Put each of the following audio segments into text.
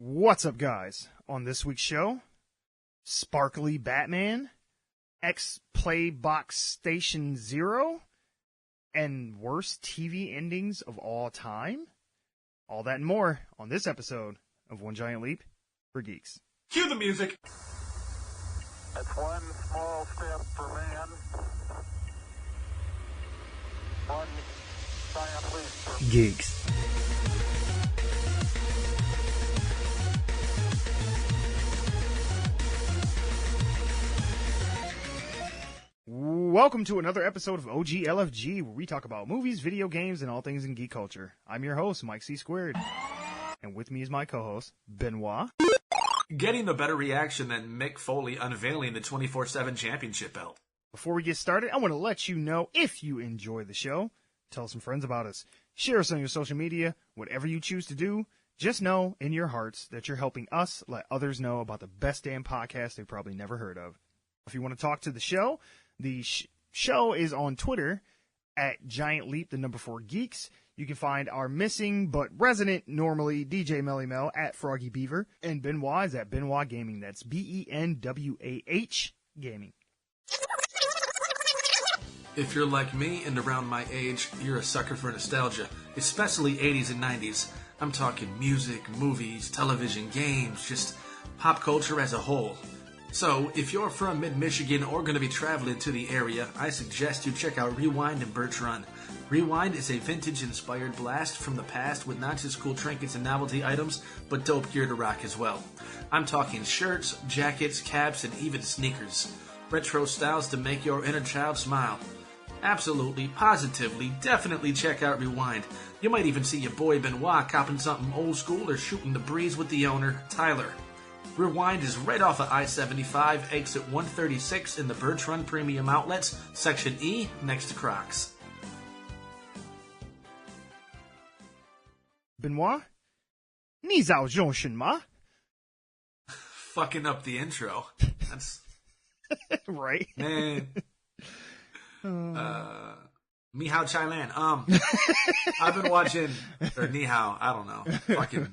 What's up, guys? On this week's show, Sparkly Batman, X-Playbox Station Zero, and worst TV endings of all time? All that and more on this episode of One Giant Leap for Geeks. Cue the music! That's one small step for man, one giant leap for Geeks. Welcome to another episode of OGLFG, where we talk about movies, video games, and all things in geek culture. I'm your host, Mike C. Squared, and with me is my co-host, Benwah. Getting a better reaction than Mick Foley unveiling the 24/7 championship belt. Before we get started, I want to let you know, if you enjoy the show, tell some friends about us. Share us on your social media, whatever you choose to do. Just know in your hearts that you're helping us let others know about the best damn podcast they've probably never heard of. If you want to talk to the show, the show is on Twitter at Giant Leap, the number 4 Geeks. You can find our missing but resident normally DJ Melly Mel at Froggy Beaver, and Benwah is at Benwah Gaming. That's BENWAH Gaming. If you're like me and around my age, you're a sucker for nostalgia, especially 80s and 90s. I'm talking music, movies, television, games, just pop culture as a whole. So, if you're from mid-Michigan or going to be traveling to the area, I suggest you check out Rewind and Birch Run. Rewind is a vintage-inspired blast from the past with not just cool trinkets and novelty items, but dope gear to rock as well. I'm talking shirts, jackets, caps, and even sneakers. Retro styles to make your inner child smile. Absolutely, positively, definitely check out Rewind. You might even see your boy Benwah copping something old school or shooting the breeze with the owner, Tyler. Rewind is right off of I-75, exit 136 in the Birch Run Premium Outlets, Section E, next to Crocs. Benwah? 你早用什么? Fucking up the intro. That's... Right? Man. Ni hao Chai Lan. I've been watching... Or ni hao, I don't know. Fucking...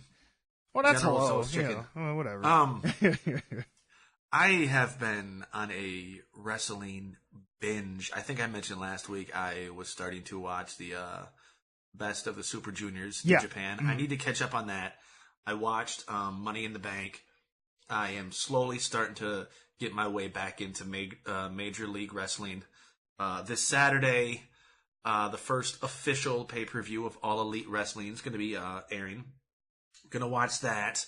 Well, that's General hello. Tso's You chicken. know, whatever. I have been on a wrestling binge. I think I mentioned last week I was starting to watch the Best of the Super Juniors in Japan. Mm-hmm. I need to catch up on that. I watched Money in the Bank. I am slowly starting to get my way back into Major League Wrestling. This Saturday, the first official pay-per-view of All Elite Wrestling is going to be airing. Gonna watch that.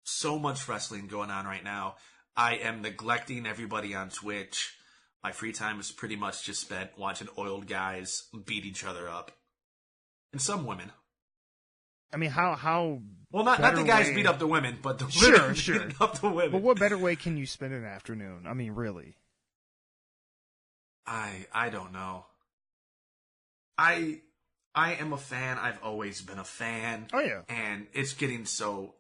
So much wrestling going on right now. I am neglecting everybody on Twitch. My free time is pretty much just spent watching old guys beat each other up. And some women. I mean, how... Well, not the guys beat up the women, but the women beating up the women. But what better way can you spend an afternoon? I mean, really. I don't know. I am a fan. I've always been a fan. Oh, yeah. And it's getting so,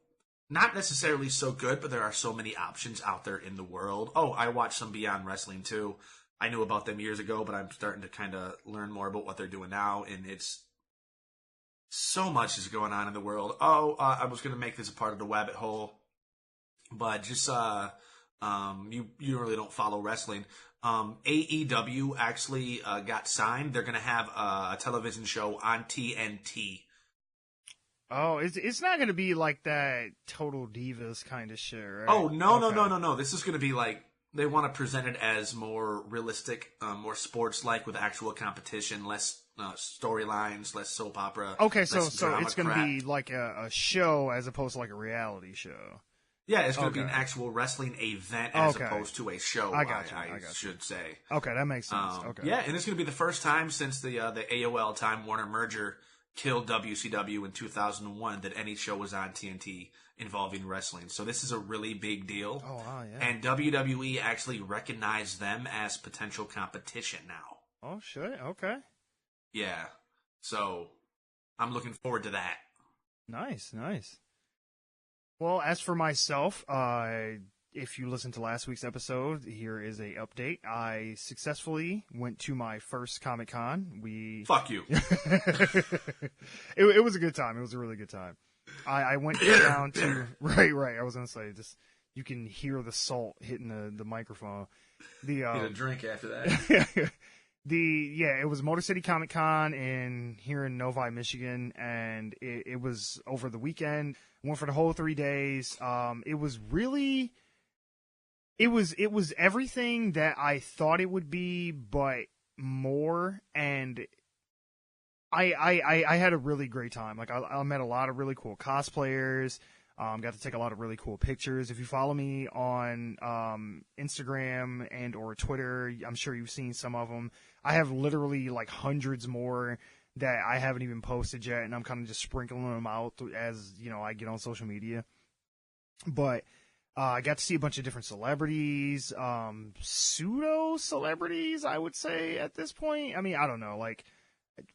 not necessarily so good, but there are so many options out there in the world. Oh, I watched some Beyond Wrestling, too. I knew about them years ago, but I'm starting to kind of learn more about what they're doing now. And it's, so much is going on in the world. Oh, I was going to make this a part of the Wabbit hole, but just, you really don't follow wrestling. AEW actually got signed. They're going to have a television show on TNT. Oh, it's not going to be like that Total Divas kind of shit, right? Oh, no. This is going to be like, they want to present it as more realistic, more sports-like with actual competition, less storylines, less soap opera. Okay, so it's going to be like a show as opposed to like a reality show. Yeah, it's going to be an actual wrestling event as opposed to a show, I got should say. Okay, that makes sense. Okay. Yeah, and it's going to be the first time since the AOL Time Warner merger killed WCW in 2001 that any show was on TNT involving wrestling. So this is a really big deal. Oh, wow, yeah. And WWE actually recognized them as potential competition now. Oh, shit. Okay. Yeah. So I'm looking forward to that. Nice. Well, as for myself, if you listened to last week's episode, here is a update. I successfully went to my first Comic-Con. Fuck you. It was a good time. It was a really good time. I went down to right. I was gonna say just you can hear the salt hitting the microphone. Get a drink after that. It was Motor City Comic Con here in Novi, Michigan, and it was over the weekend. Went for the whole 3 days. It was really, it was everything that I thought it would be, but more. And I had a really great time. Like I met a lot of really cool cosplayers. Got to take a lot of really cool pictures. If you follow me on Instagram and or Twitter, I'm sure you've seen some of them. I have literally like hundreds more that I haven't even posted yet, and I'm kind of just sprinkling them out as I get on social media. But I got to see a bunch of different celebrities, pseudo celebrities, I would say at this point. I mean, I don't know. Like,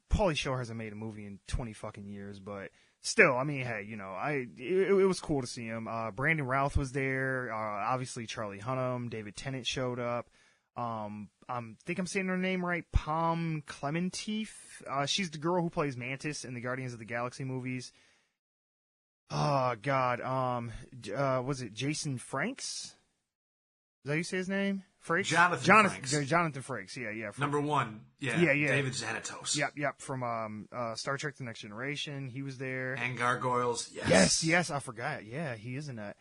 Pauly Shore hasn't made a movie in 20 fucking years, but still, I mean, hey, it was cool to see him. Brandon Routh was there. Obviously, Charlie Hunnam, David Tennant showed up. I think I'm saying her name right. Pom Clementif. She's the girl who plays Mantis in the Guardians of the Galaxy movies. Oh God. Was it Jason Franks? Is that how you say his name? Frakes? Jonathan Frakes. Jonathan Frakes. Yeah. Number one. Yeah. David Xanatos. Yep. From Star Trek: The Next Generation, he was there. And Gargoyles. Yes. I forgot. Yeah, he is in that.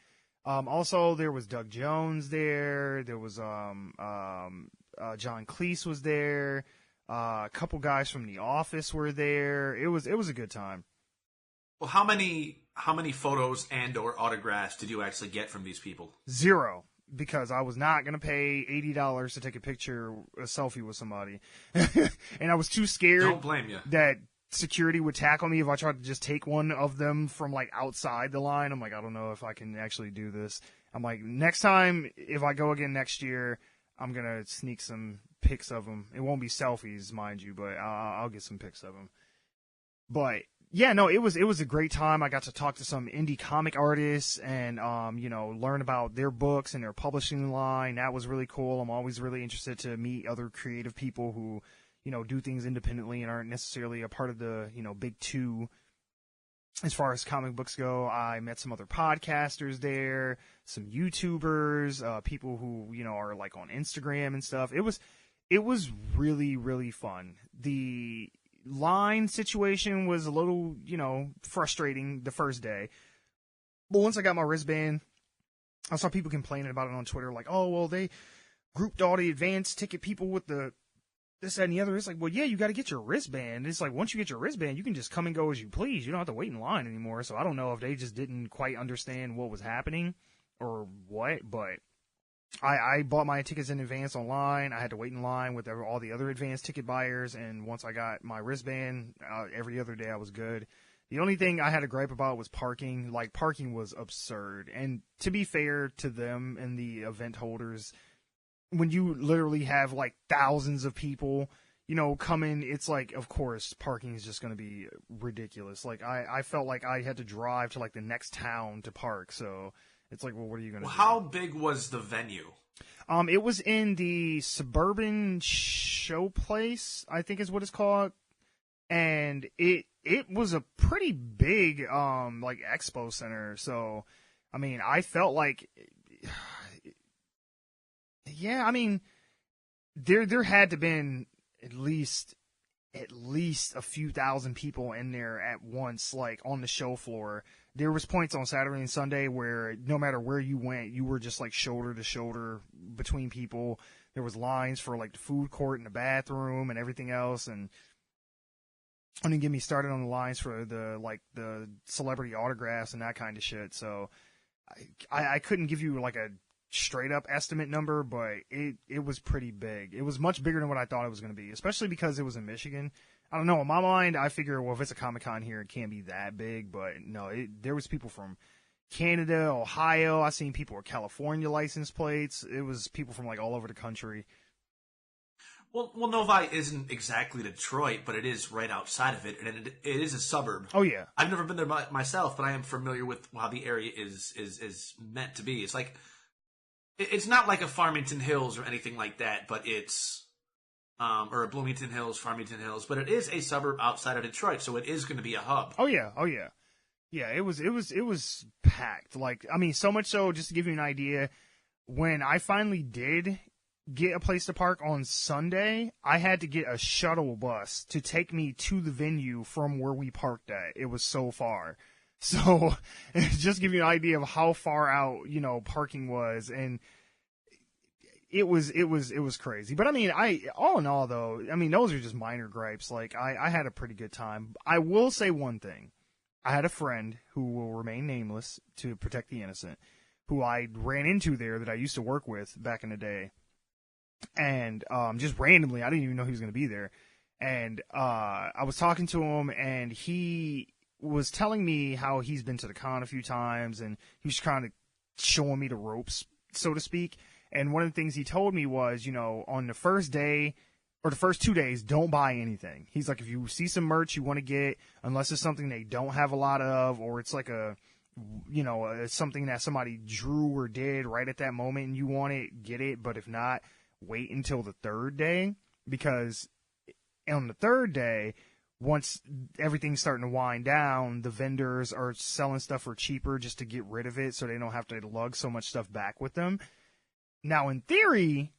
Also, there was Doug Jones there. There was John Cleese was there. A couple guys from The Office were there. It was a good time. Well, how many photos and or autographs did you actually get from these people? 0, because I was not gonna pay $80 to take a selfie with somebody, and I was too scared. Don't blame you. That security would tackle me if I tried to just take one of them from like outside the line. I'm like, I don't know if I can actually do this. I'm like, next time, if I go again next year, I'm gonna sneak some pics of them. It won't be selfies, mind you, but I'll get some pics of them. But yeah, no, it was a great time. I got to talk to some indie comic artists and learn about their books and their publishing line. That was really cool. I'm always really interested to meet other creative people who do things independently and aren't necessarily a part of the, big two. As far as comic books go, I met some other podcasters there, some YouTubers, people who, are like on Instagram and stuff. It was really, really fun. The line situation was a little, frustrating the first day. But once I got my wristband, I saw people complaining about it on Twitter, like, oh, well, they grouped all the advanced ticket people with the this, that, and the other. It's like, well, yeah, you got to get your wristband. It's like, once you get your wristband, you can just come and go as you please. You don't have to wait in line anymore. So I don't know if they just didn't quite understand what was happening or what, but I bought my tickets in advance online. I had to wait in line with all the other advanced ticket buyers, and once I got my wristband, every other day I was good. The only thing I had a gripe about was parking. Like, parking was absurd. And to be fair to them and the event holders, when you literally have like thousands of people, coming, it's like, of course, parking is just going to be ridiculous. Like, I felt like I had to drive to like the next town to park. So it's like, well, what are you going to do? How big was the venue? It was in the Suburban Showplace, I think is what it's called. And it was a pretty big, like expo center. So, I mean, I felt like, yeah, I mean, there had to been at least a few thousand people in there at once, like on the show floor. There was points on Saturday and Sunday where no matter where you went, you were just like shoulder to shoulder between people. There was lines for like the food court and the bathroom and everything else. And don't even get me started on the lines for the celebrity autographs and that kind of shit. So I couldn't give you like a straight up estimate number, but it was pretty big. It was much bigger than what I thought it was going to be, especially because it was in Michigan. I don't know. In my mind, I figure, well, if it's a Comic-Con here, it can't be that big. But no, there was people from Canada, Ohio. I seen people with California license plates. It was people from like all over the country. Well, Novi isn't exactly Detroit, but it is right outside of it, and it is a suburb. Oh yeah, I've never been there myself, but I am familiar with how the area is meant to be. It's like, it's not like a Farmington Hills or anything like that, but it's or a Bloomington Hills, Farmington Hills, but it is a suburb outside of Detroit, so it is going to be a hub. Oh yeah. Yeah, it was packed. Like, I mean, so much so, just to give you an idea, when I finally did get a place to park on Sunday, I had to get a shuttle bus to take me to the venue from where we parked at. It was so far. So, just give you an idea of how far out, parking was, and it was crazy. But I mean, all in all though, I mean, those are just minor gripes. Like, I had a pretty good time. I will say one thing. I had a friend who will remain nameless to protect the innocent, who I ran into there that I used to work with back in the day. And just randomly, I didn't even know he was going to be there. And I was talking to him, and he was telling me how he's been to the con a few times, and he was kind of showing me the ropes, so to speak. And one of the things he told me was, on the first day or the first 2 days, don't buy anything. He's like, if you see some merch you want to get, unless it's something they don't have a lot of, or it's like something that somebody drew or did right at that moment and you want it, get it. But if not, wait until the third day, because on the third day, once everything's starting to wind down, the vendors are selling stuff for cheaper just to get rid of it so they don't have to lug so much stuff back with them. Now, in theory,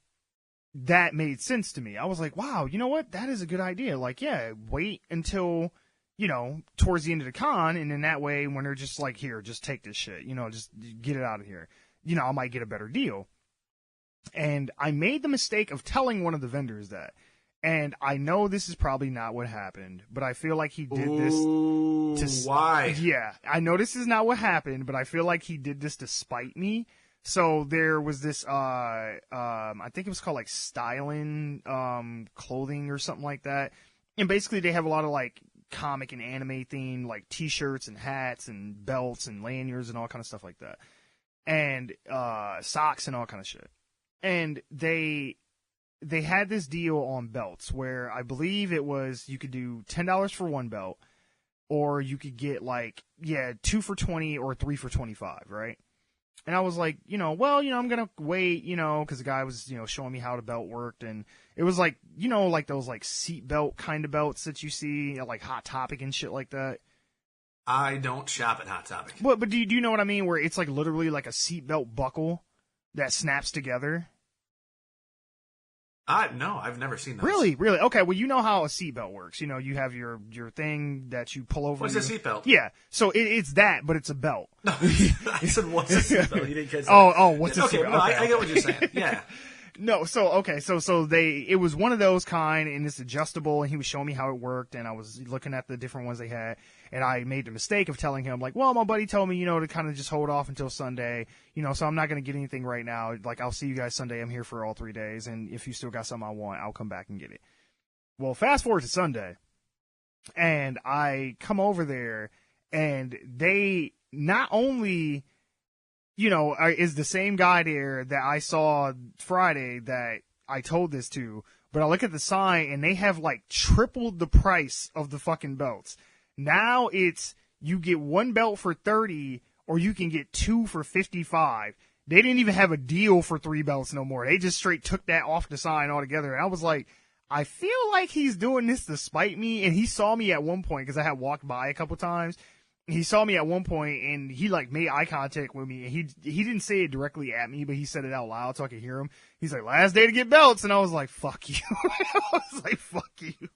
that made sense to me. I was like, wow, you know what? That is a good idea. Like, yeah, wait until, towards the end of the con, and then that way when they're just like, here, just take this shit, just get it out of here. I might get a better deal. And I made the mistake of telling one of the vendors that. And I know this is probably not what happened, but I feel like he did this to... Why? Yeah, I know this is not what happened, but I feel like he did this to spite me. So there was this, I think it was called like Styling Clothing or something like that. And basically they have a lot of like comic and anime themed like t-shirts and hats and belts and lanyards and all kind of stuff like that. And socks and all kind of shit. And they had this deal on belts where I believe it was you could do $10 for one belt, or you could get like, 2 for $20 or 3 for $25, right? And I was like, I'm going to wait, because the guy was, showing me how the belt worked. And it was like, like those like seat belt kind of belts that you see at like Hot Topic and shit like that. I don't shop at Hot Topic. But do you know what I mean? Where it's like literally like a seat belt buckle that snaps together. No, I've never seen those. Really? Okay, well, you know how a seatbelt works. You have your thing that you pull over. What's a seatbelt? Yeah, so it's that, but it's a belt. No, I said, what's a seatbelt? You didn't catch that. What's a seatbelt? Okay, no, I get what you're saying. Yeah. No, so it was one of those kind, and it's adjustable, and he was showing me how it worked, and I was looking at the different ones they had, and I made the mistake of telling him, like, well, my buddy told me, to kind of just hold off until Sunday, so I'm not going to get anything right now. Like, I'll see you guys Sunday. I'm here for all 3 days, and if you still got something I want, I'll come back and get it. Well, fast forward to Sunday, and I come over there, and they not only... is the same guy there that I saw Friday that I told this to, but I look at the sign and they have like tripled the price of the fucking belts. Now it's, you get one belt for $30 or you can get 2 for $55. They didn't even have a deal for 3 belts no more. They just straight took that off the sign altogether. And I was like, I feel like he's doing this to spite me. And he saw me at one point because I had walked by a couple times. He saw me at one point and he like made eye contact with me, and he didn't say it directly at me, but he said it out loud so I could hear him. He's like, last day to get belts. And I was like, fuck you. I was like, fuck you.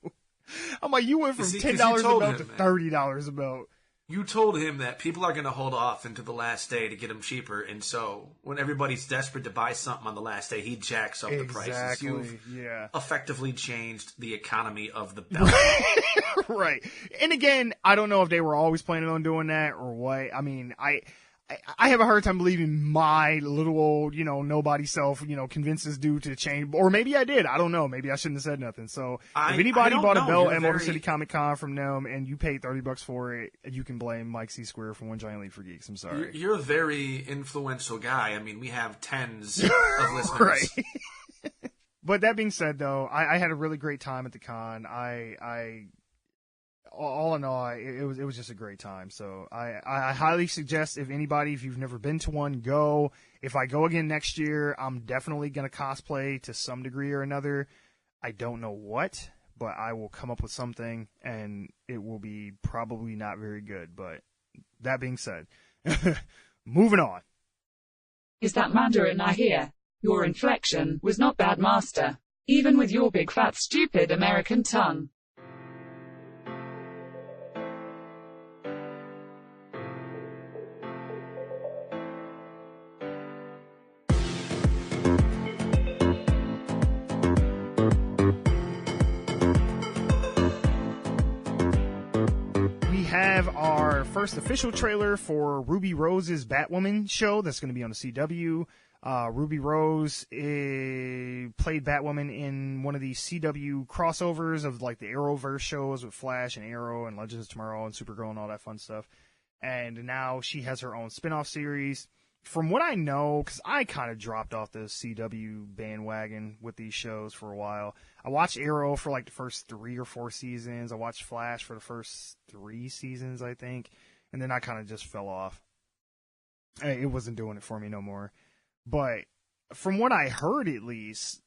I'm like, you went from $10 a belt to $30 a belt. You told him that people are going to hold off until the last day to get them cheaper, and so when everybody's desperate to buy something on the last day, he jacks up the prices. You've effectively changed the economy of the belt. Right. And again, I don't know if they were always planning on doing that or what. I mean, I have a hard time believing my little old, nobody self, convinced this dude to change. Or maybe I did. I don't know. Maybe I shouldn't have said nothing. So if anybody bought a belt at Motor City Comic Con from them and you paid $30 for it, you can blame Mike C. Square from One Giant Leap for Geeks. I'm sorry. You're a very influential guy. I mean, we have tens of listeners. Right. But that being said, though, I had a really great time at the con. All in all, it was just a great time. So I highly suggest if you've never been to one, go. If I go again next year, I'm definitely going to cosplay to some degree or another. I don't know what, but I will come up with something, and it will be probably not very good, but that being said, moving on. Is that Mandarin I hear? Your inflection was not bad, master. Even with your big fat stupid American tongue. Have our first official trailer for Ruby Rose's Batwoman show that's going to be on the CW. Ruby Rose played Batwoman in one of the CW crossovers of like the Arrowverse shows with Flash and Arrow and Legends of Tomorrow and Supergirl and all that fun stuff. And now she has her own spin-off series. From what I know, because I kind of dropped off the CW bandwagon with these shows for a while. I watched Arrow for like the first 3 or 4 seasons. I watched Flash for the first 3 seasons, I think. And then I kind of just fell off. It wasn't doing it for me no more. But from what I heard, at least,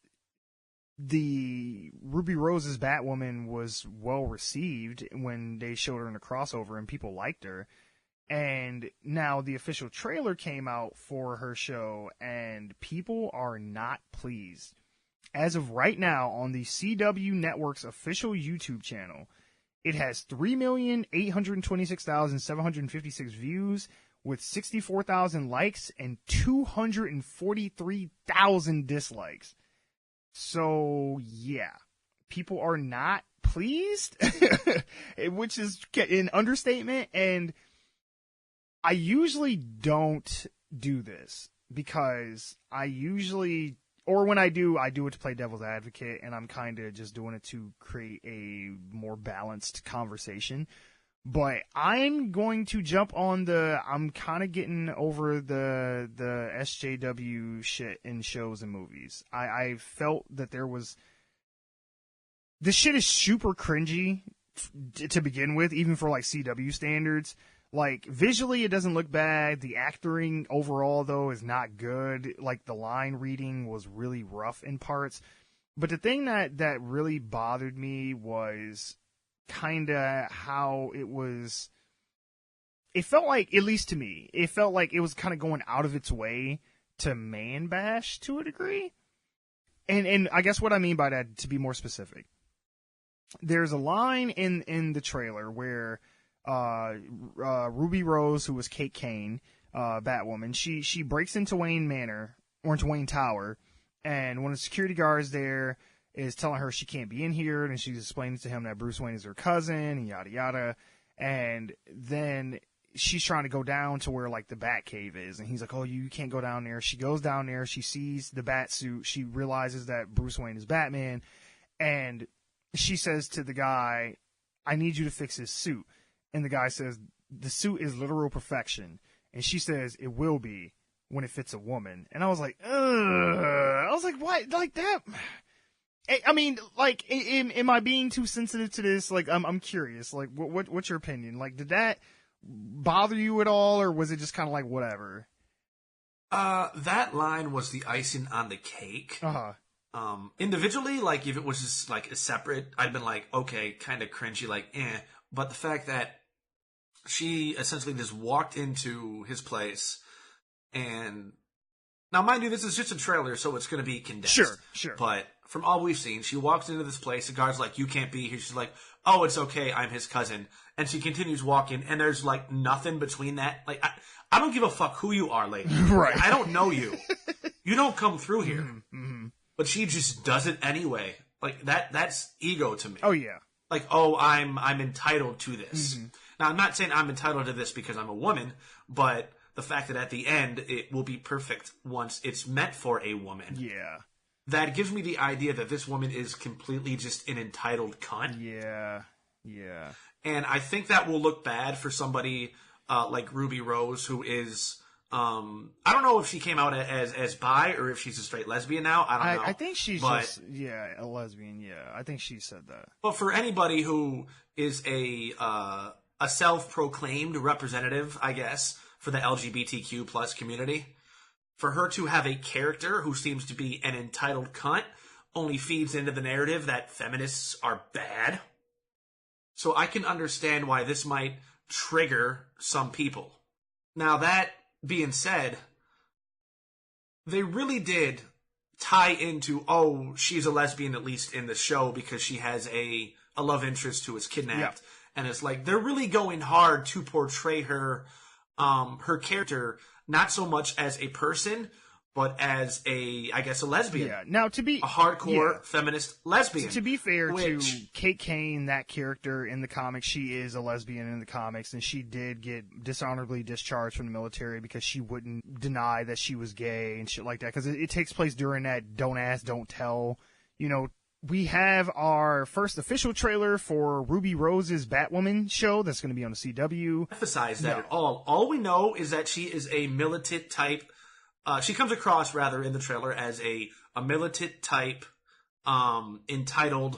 the Ruby Rose's Batwoman was well received when they showed her in a crossover and people liked her. And now the official trailer came out for her show, and people are not pleased. As of right now, on the CW Network's official YouTube channel, it has 3,826,756 views with 64,000 likes and 243,000 dislikes. So, yeah, people are not pleased, which is an understatement, and I usually don't do this because or when I do it to play devil's advocate, and I'm kind of just doing it to create a more balanced conversation. But I'm going to jump on I'm kind of getting over the SJW shit in shows and movies. I felt that this shit is super cringy to begin with, even for like CW standards. Like, visually, it doesn't look bad. The acting overall, though, is not good. Like, the line reading was really rough in parts. But the thing that really bothered me was kind of how it was. It felt like, at least to me, it felt like it was kind of going out of its way to man bash to a degree. And I guess what I mean by that, to be more specific, there's a line in the trailer where Ruby Rose, who was Kate Kane, Batwoman, she breaks into Wayne Manor, or into Wayne Tower, and one of the security guards there is telling her she can't be in here, and she's explaining to him that Bruce Wayne is her cousin, and yada yada, and then she's trying to go down to where, like, the Batcave is, and he's like, oh, you can't go down there. She goes down there, she sees the Batsuit, she realizes that Bruce Wayne is Batman, and she says to the guy, I need you to fix his suit. And the guy says, the suit is literal perfection. And she says, it will be when it fits a woman. And I was like, ugh. I was like, what? Like that? I mean, like, am I being too sensitive to this? Like, I'm curious. Like, what's your opinion? Like, did that bother you at all? Or was it just kind of like, whatever? That line was the icing on the cake. Uh-huh. Individually, like, if it was just, like, a separate, I'd been like, okay, kind of cringy, like, eh. But the fact that she essentially just walked into his place, and now, mind you, this is just a trailer, so it's going to be condensed. Sure. But from all we've seen, she walks into this place, the guard's like, you can't be here. She's like, oh, it's okay, I'm his cousin. And she continues walking, and there's, like, nothing between that. Like, I don't give a fuck who you are, lady. Right. I don't know you. You don't come through here. Mm-hmm. But she just does it anyway. Like, that's ego to me. Oh, yeah. Like, oh, I'm entitled to this. Mm-hmm. Now, I'm not saying I'm entitled to this because I'm a woman, but the fact that at the end it will be perfect once it's meant for a woman. Yeah. That gives me the idea that this woman is completely just an entitled cunt. Yeah. And I think that will look bad for somebody like Ruby Rose, who is... I don't know if she came out as bi or if she's a straight lesbian now. I don't know. I think she's just a lesbian. Yeah, I think she said that. But for anybody who is a self-proclaimed representative, I guess, for the LGBTQ plus community, for her to have a character who seems to be an entitled cunt only feeds into the narrative that feminists are bad. So I can understand why this might trigger some people. Now, that being said, they really did tie into, oh, she's a lesbian, at least in the show, because she has a love interest who is kidnapped. Yeah. And it's like, they're really going hard to portray her, her character, not so much as a person, but as a lesbian. Yeah. Now, to be a hardcore feminist lesbian. To be fair to Kate Kane, that character in the comics, she is a lesbian in the comics, and she did get dishonorably discharged from the military because she wouldn't deny that she was gay and shit like that. Because it takes place during that don't ask, don't tell. You know, we have our first official trailer for Ruby Rose's Batwoman show that's going to be on the CW. Emphasize that at all. All we know is that she is a militant type. She comes across, rather, in the trailer as a militant type, entitled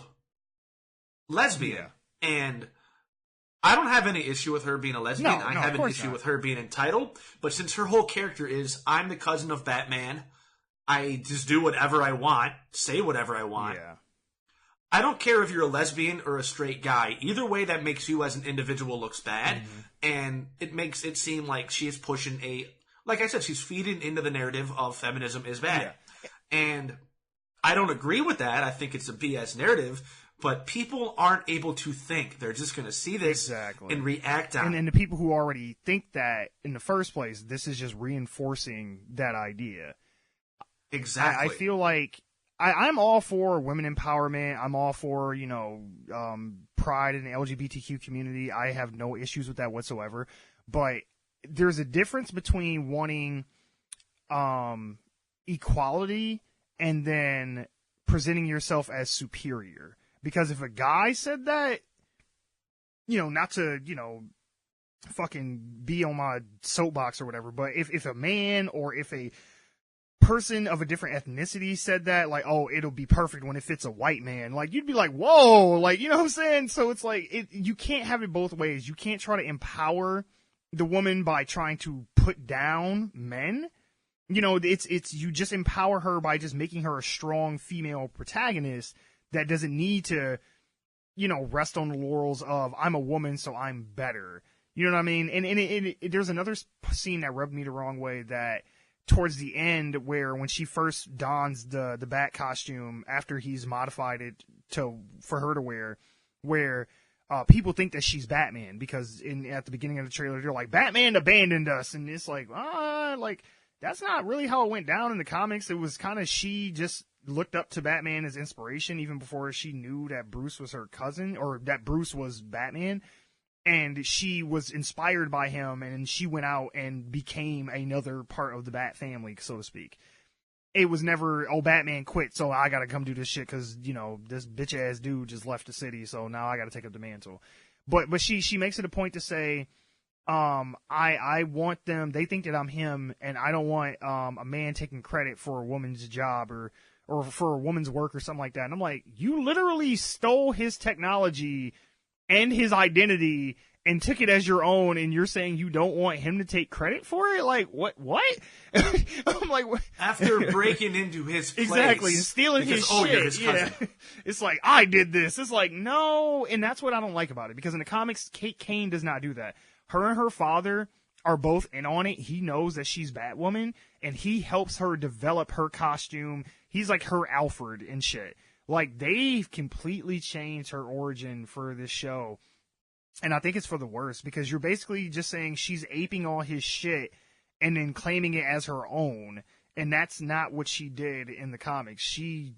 lesbian. Yeah. And I don't have any issue with her being a lesbian. I have an issue with her being entitled. But since her whole character is, I'm the cousin of Batman, I just do whatever I want, say whatever I want. Yeah. I don't care if you're a lesbian or a straight guy. Either way, that makes you as an individual looks bad. Mm-hmm. And it makes it seem like she is pushing like I said, she's feeding into the narrative of feminism is bad. Yeah. And I don't agree with that. I think it's a BS narrative. But people aren't able to think. They're just going to see this and react on it. And the people who already think that in the first place, this is just reinforcing that idea. Exactly. I feel like I'm all for women empowerment. I'm all for, pride in the LGBTQ community. I have no issues with that whatsoever. But there's a difference between wanting equality and then presenting yourself as superior. Because if a guy said that, not to, fucking be on my soapbox or whatever, but if a man or if a person of a different ethnicity said that, like, oh, it'll be perfect when it fits a white man, like, you'd be like, whoa, like, you know what I'm saying? So it's like, you can't have it both ways. You can't try to empower the woman by trying to put down men. It's you just empower her by just making her a strong female protagonist that doesn't need to, rest on the laurels of I'm a woman, so I'm better. You know what I mean? And there's another scene that rubbed me the wrong way, that towards the end, where when she first dons the bat costume after he's modified it for her to wear, where people think that she's Batman, because at the beginning of the trailer, they're like, Batman abandoned us. And it's like, that's not really how it went down in the comics. It was kind of, she just looked up to Batman as inspiration even before she knew that Bruce was her cousin, or that Bruce was Batman. And she was inspired by him, and she went out and became another part of the Bat family, so to speak. It was never, oh, Batman quit, so I gotta come do this shit because, this bitch-ass dude just left the city, so now I gotta take up the mantle. But she makes it a point to say, I want them, they think that I'm him, and I don't want a man taking credit for a woman's job or for a woman's work or something like that. And I'm like, you literally stole his technology and his identity and took it as your own, and you're saying you don't want him to take credit for it? Like, what? I'm like, what? After breaking into his place. Exactly, and stealing his shit. You're his cousin. Yeah. It's like, I did this. It's like, no, and that's what I don't like about it, because in the comics, Kate Kane does not do that. Her and her father are both in on it. He knows that she's Batwoman, and he helps her develop her costume. He's like her Alfred and shit. Like, they've completely changed her origin for this show. And I think it's for the worst, because you're basically just saying she's aping all his shit and then claiming it as her own. And that's not what she did in the comics. She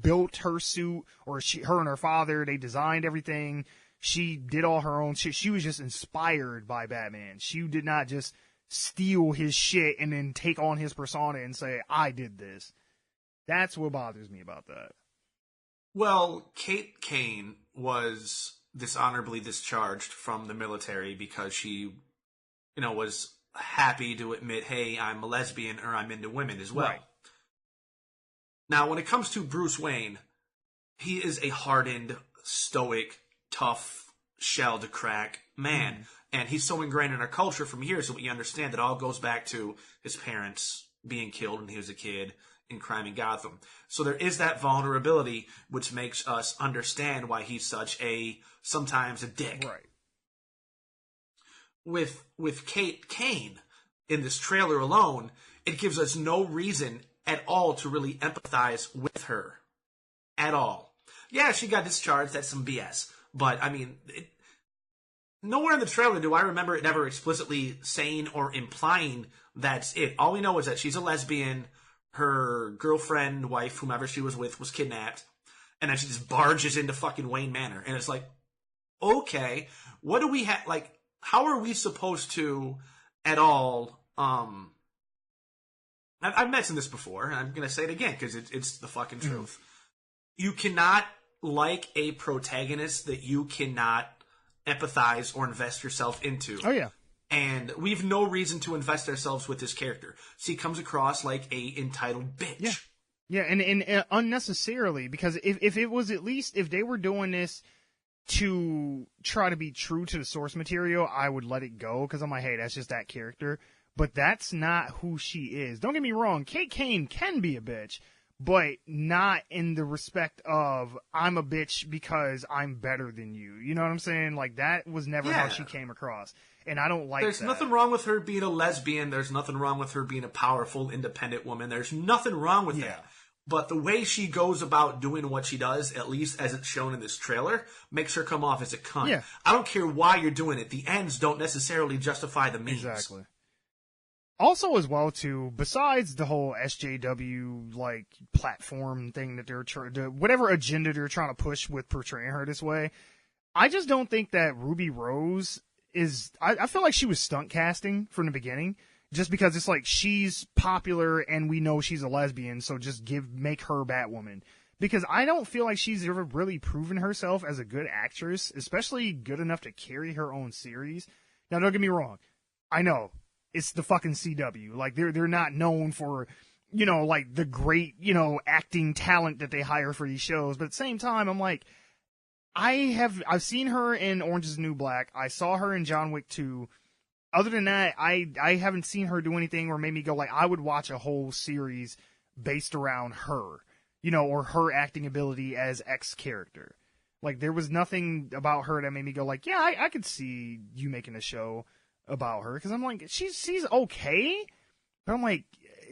built her suit, or her and her father, they designed everything. She did all her own shit. She was just inspired by Batman. She did not just steal his shit and then take on his persona and say, I did this. That's what bothers me about that. Well, Kate Kane was dishonorably discharged from the military because she, was happy to admit, hey, I'm a lesbian, or I'm into women as well. Right. Now, when it comes to Bruce Wayne, he is a hardened, stoic, tough shell to crack man. Mm. And he's so ingrained in our culture from years that we understand that all goes back to his parents being killed when he was a kid in crime in Gotham. So there is that vulnerability, which makes us understand why he's sometimes a dick. Right. with Kate Kane in this trailer alone, it gives us no reason at all to really empathize with her at all. Yeah, she got discharged. That's some BS. But I mean, nowhere in the trailer do I remember it ever explicitly saying or implying that's it. All we know is that she's a lesbian. Her girlfriend, wife, whomever she was with, was kidnapped, and then she just barges into fucking Wayne Manor, and it's like, okay, what do we have? Like, how are we supposed to, at all? I've mentioned this before, and I'm gonna say it again because it's the fucking truth. You cannot like a protagonist that you cannot empathize or invest yourself into. Oh yeah. And we've no reason to invest ourselves with this character. So he comes across like a entitled bitch. Yeah. Yeah, and unnecessarily, because if it was at least, if they were doing this to try to be true to the source material, I would let it go, because I'm like, hey, that's just that character. But that's not who she is. Don't get me wrong, Kate Kane can be a bitch, but not in the respect of, I'm a bitch because I'm better than you. You know what I'm saying? Like, that was never how she came across. And I don't like There's that. nothing wrong with her being a lesbian. There's nothing wrong with her being a powerful, independent woman. There's nothing wrong with that. But the way she goes about doing what she does, at least as it's shown in this trailer, makes her come off as a cunt. Yeah. I don't care why you're doing it. The ends don't necessarily justify the means. Exactly. Also, as well, too, besides the whole SJW, like, platform thing that they're trying to, whatever agenda they're trying to push with portraying her this way, I just don't think that Ruby Rose is, I feel like she was stunt casting from the beginning, just because it's like, she's popular and we know she's a lesbian, so just make her Batwoman. Because I don't feel like she's ever really proven herself as a good actress, especially good enough to carry her own series. Now, don't get me wrong. I know. It's the fucking CW. Like, they're not known for, you know, like, the great, you know, acting talent that they hire for these shows. But at the same time, I'm like, I've seen her in Orange is the New Black. I saw her in John Wick 2. Other than that, I haven't seen her do anything or made me go, like, I would watch a whole series based around her, you know, or her acting ability as X character. Like, there was nothing about her that made me go, like, yeah, I could see you making a show about her, because I'm like, she's okay, but I'm like,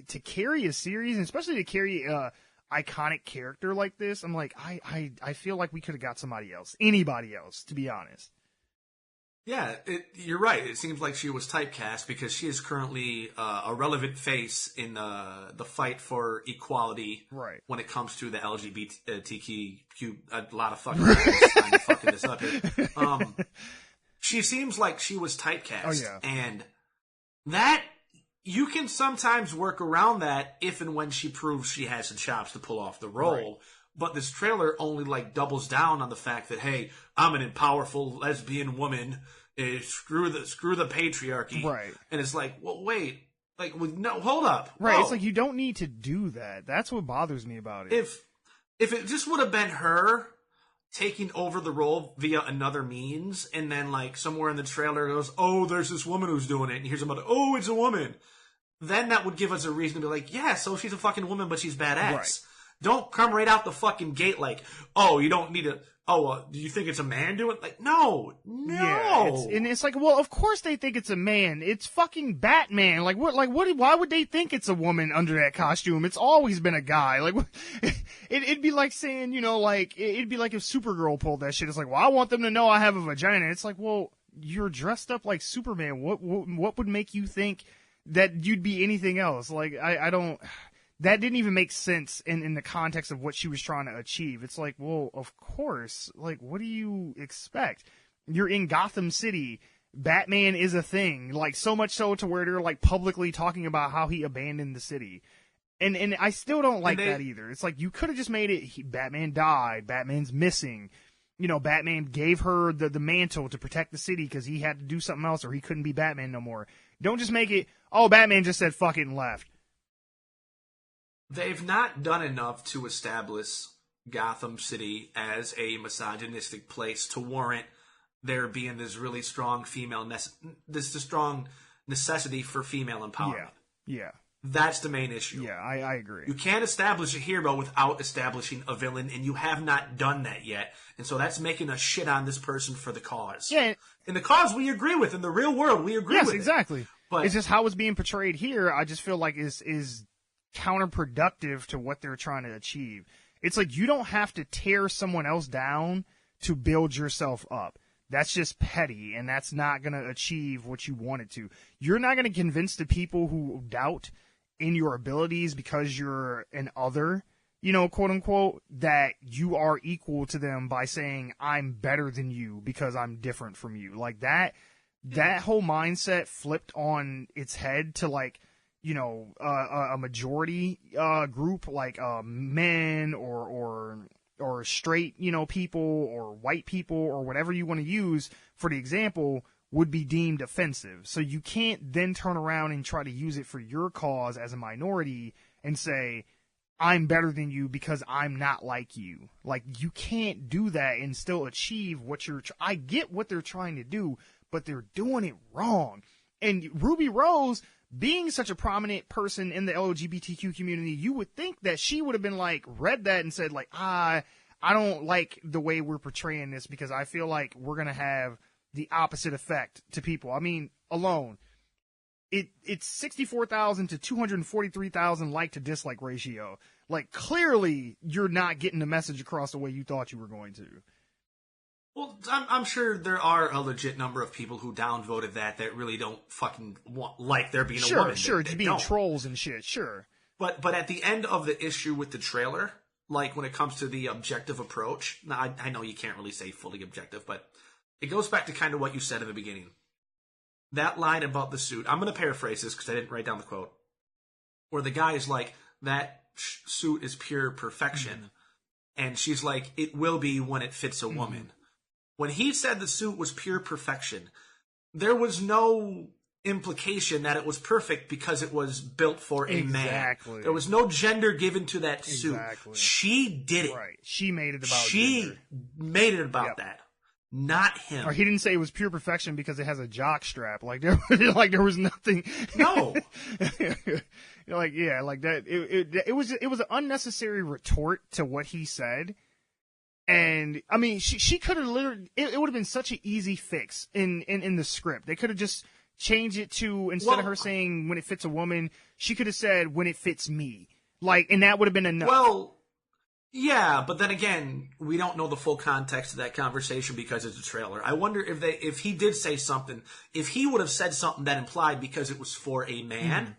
to carry a series, and especially to carry a iconic character like this, I'm like, I feel like we could have got somebody else, anybody else, to be honest. Yeah, you're right. It seems like she was typecast because she is currently a relevant face in the fight for equality. Right. When it comes to the LGBTQ, a lot of fucking I'm fucking this up here. She seems like she was typecast. Oh, yeah. And that, you can sometimes work around that if and when she proves she has the chops to pull off the role. Right. But this trailer only, like, doubles down on the fact that, hey, I'm an powerful lesbian woman. Screw the patriarchy. Right. And it's like, well, wait. Like, no, hold up. Right. Whoa. It's like, you don't need to do that. That's what bothers me about it. If it just would have been her taking over the role via another means, and then, like, somewhere in the trailer goes, oh, there's this woman who's doing it, and here's about it, oh, it's a woman, then that would give us a reason to be like, yeah, so she's a fucking woman, but she's badass. Right. Don't come right out the fucking gate like, oh, you don't need to, do you think it's a man doing it? Like, no. Yeah, it's like, well, of course they think it's a man. It's fucking Batman. Why would they think it's a woman under that costume? It's always been a guy. Like, it'd be like saying, you know, like, it'd be like if Supergirl pulled that shit. It's like, well, I want them to know I have a vagina. It's like, well, you're dressed up like Superman. What would make you think that you'd be anything else? Like, I don't... That didn't even make sense in the context of what she was trying to achieve. It's like, well, of course. Like, what do you expect? You're in Gotham City. Batman is a thing. Like, so much so to where they're, like, publicly talking about how he abandoned the city. And I still don't like that either. It's like, you could have just made it, Batman died. Batman's missing. You know, Batman gave her the mantle to protect the city because he had to do something else or he couldn't be Batman no more. Don't just make it, oh, Batman just said fuck it and left. They've not done enough to establish Gotham City as a misogynistic place to warrant there being this really strong strong necessity for female empowerment. Yeah. That's the main issue. Yeah, I agree. You can't establish a hero without establishing a villain, and you have not done that yet. And so that's making us shit on this person for the cause. Yeah. In the cause we agree with. In the real world, we agree with Yes, exactly. But it's just how it's being portrayed here, I just feel like is counterproductive to what they're trying to achieve. It's like you don't have to tear someone else down to build yourself up. That's just petty, and that's not going to achieve what you want it to. You're not going to convince the people who doubt in your abilities because you're an other, quote unquote, that you are equal to them by saying I'm better than you because I'm different from you. Like that whole mindset flipped on its head to like, a majority group like men or straight, people or white people or whatever you want to use for the example would be deemed offensive. So you can't then turn around and try to use it for your cause as a minority and say, I'm better than you because I'm not like you. Like, you can't do that and still achieve what I get what they're trying to do, but they're doing it wrong. And Ruby Rose, being such a prominent person in the LGBTQ community, you would think that she would have been like, read that and said like, I don't like the way we're portraying this because I feel like we're going to have the opposite effect to people. I mean, alone, it's 64,000 to 243,000 like to dislike ratio. Like, clearly, you're not getting the message across the way you thought you were going to. Well, I'm sure there are a legit number of people who downvoted that really don't fucking like there being a woman. Sure, just being trolls and shit, sure. But at the end of the issue with the trailer, like when it comes to the objective approach, now I know you can't really say fully objective, but it goes back to kind of what you said in the beginning. That line about the suit, I'm going to paraphrase this because I didn't write down the quote, where the guy is like, that suit is pure perfection. Mm-hmm. And she's like, it will be when it fits a woman. Mm-hmm. When he said the suit was pure perfection, there was no implication that it was perfect because it was built for a man. There was no gender given to that suit. She did it. Right. She made it about She made it about that. Not him. Or he didn't say it was pure perfection because it has a jock strap. Like there was nothing. No. Like that. It was an unnecessary retort to what he said. And I mean, she could have literally. It would have been such an easy fix in the script. They could have just changed it to, instead of her saying when it fits a woman, she could have said when it fits me. Like, and that would have been enough. Well, yeah, but then again, we don't know the full context of that conversation because it's a trailer. I wonder if he did say something, if he would have said something that implied because it was for a man,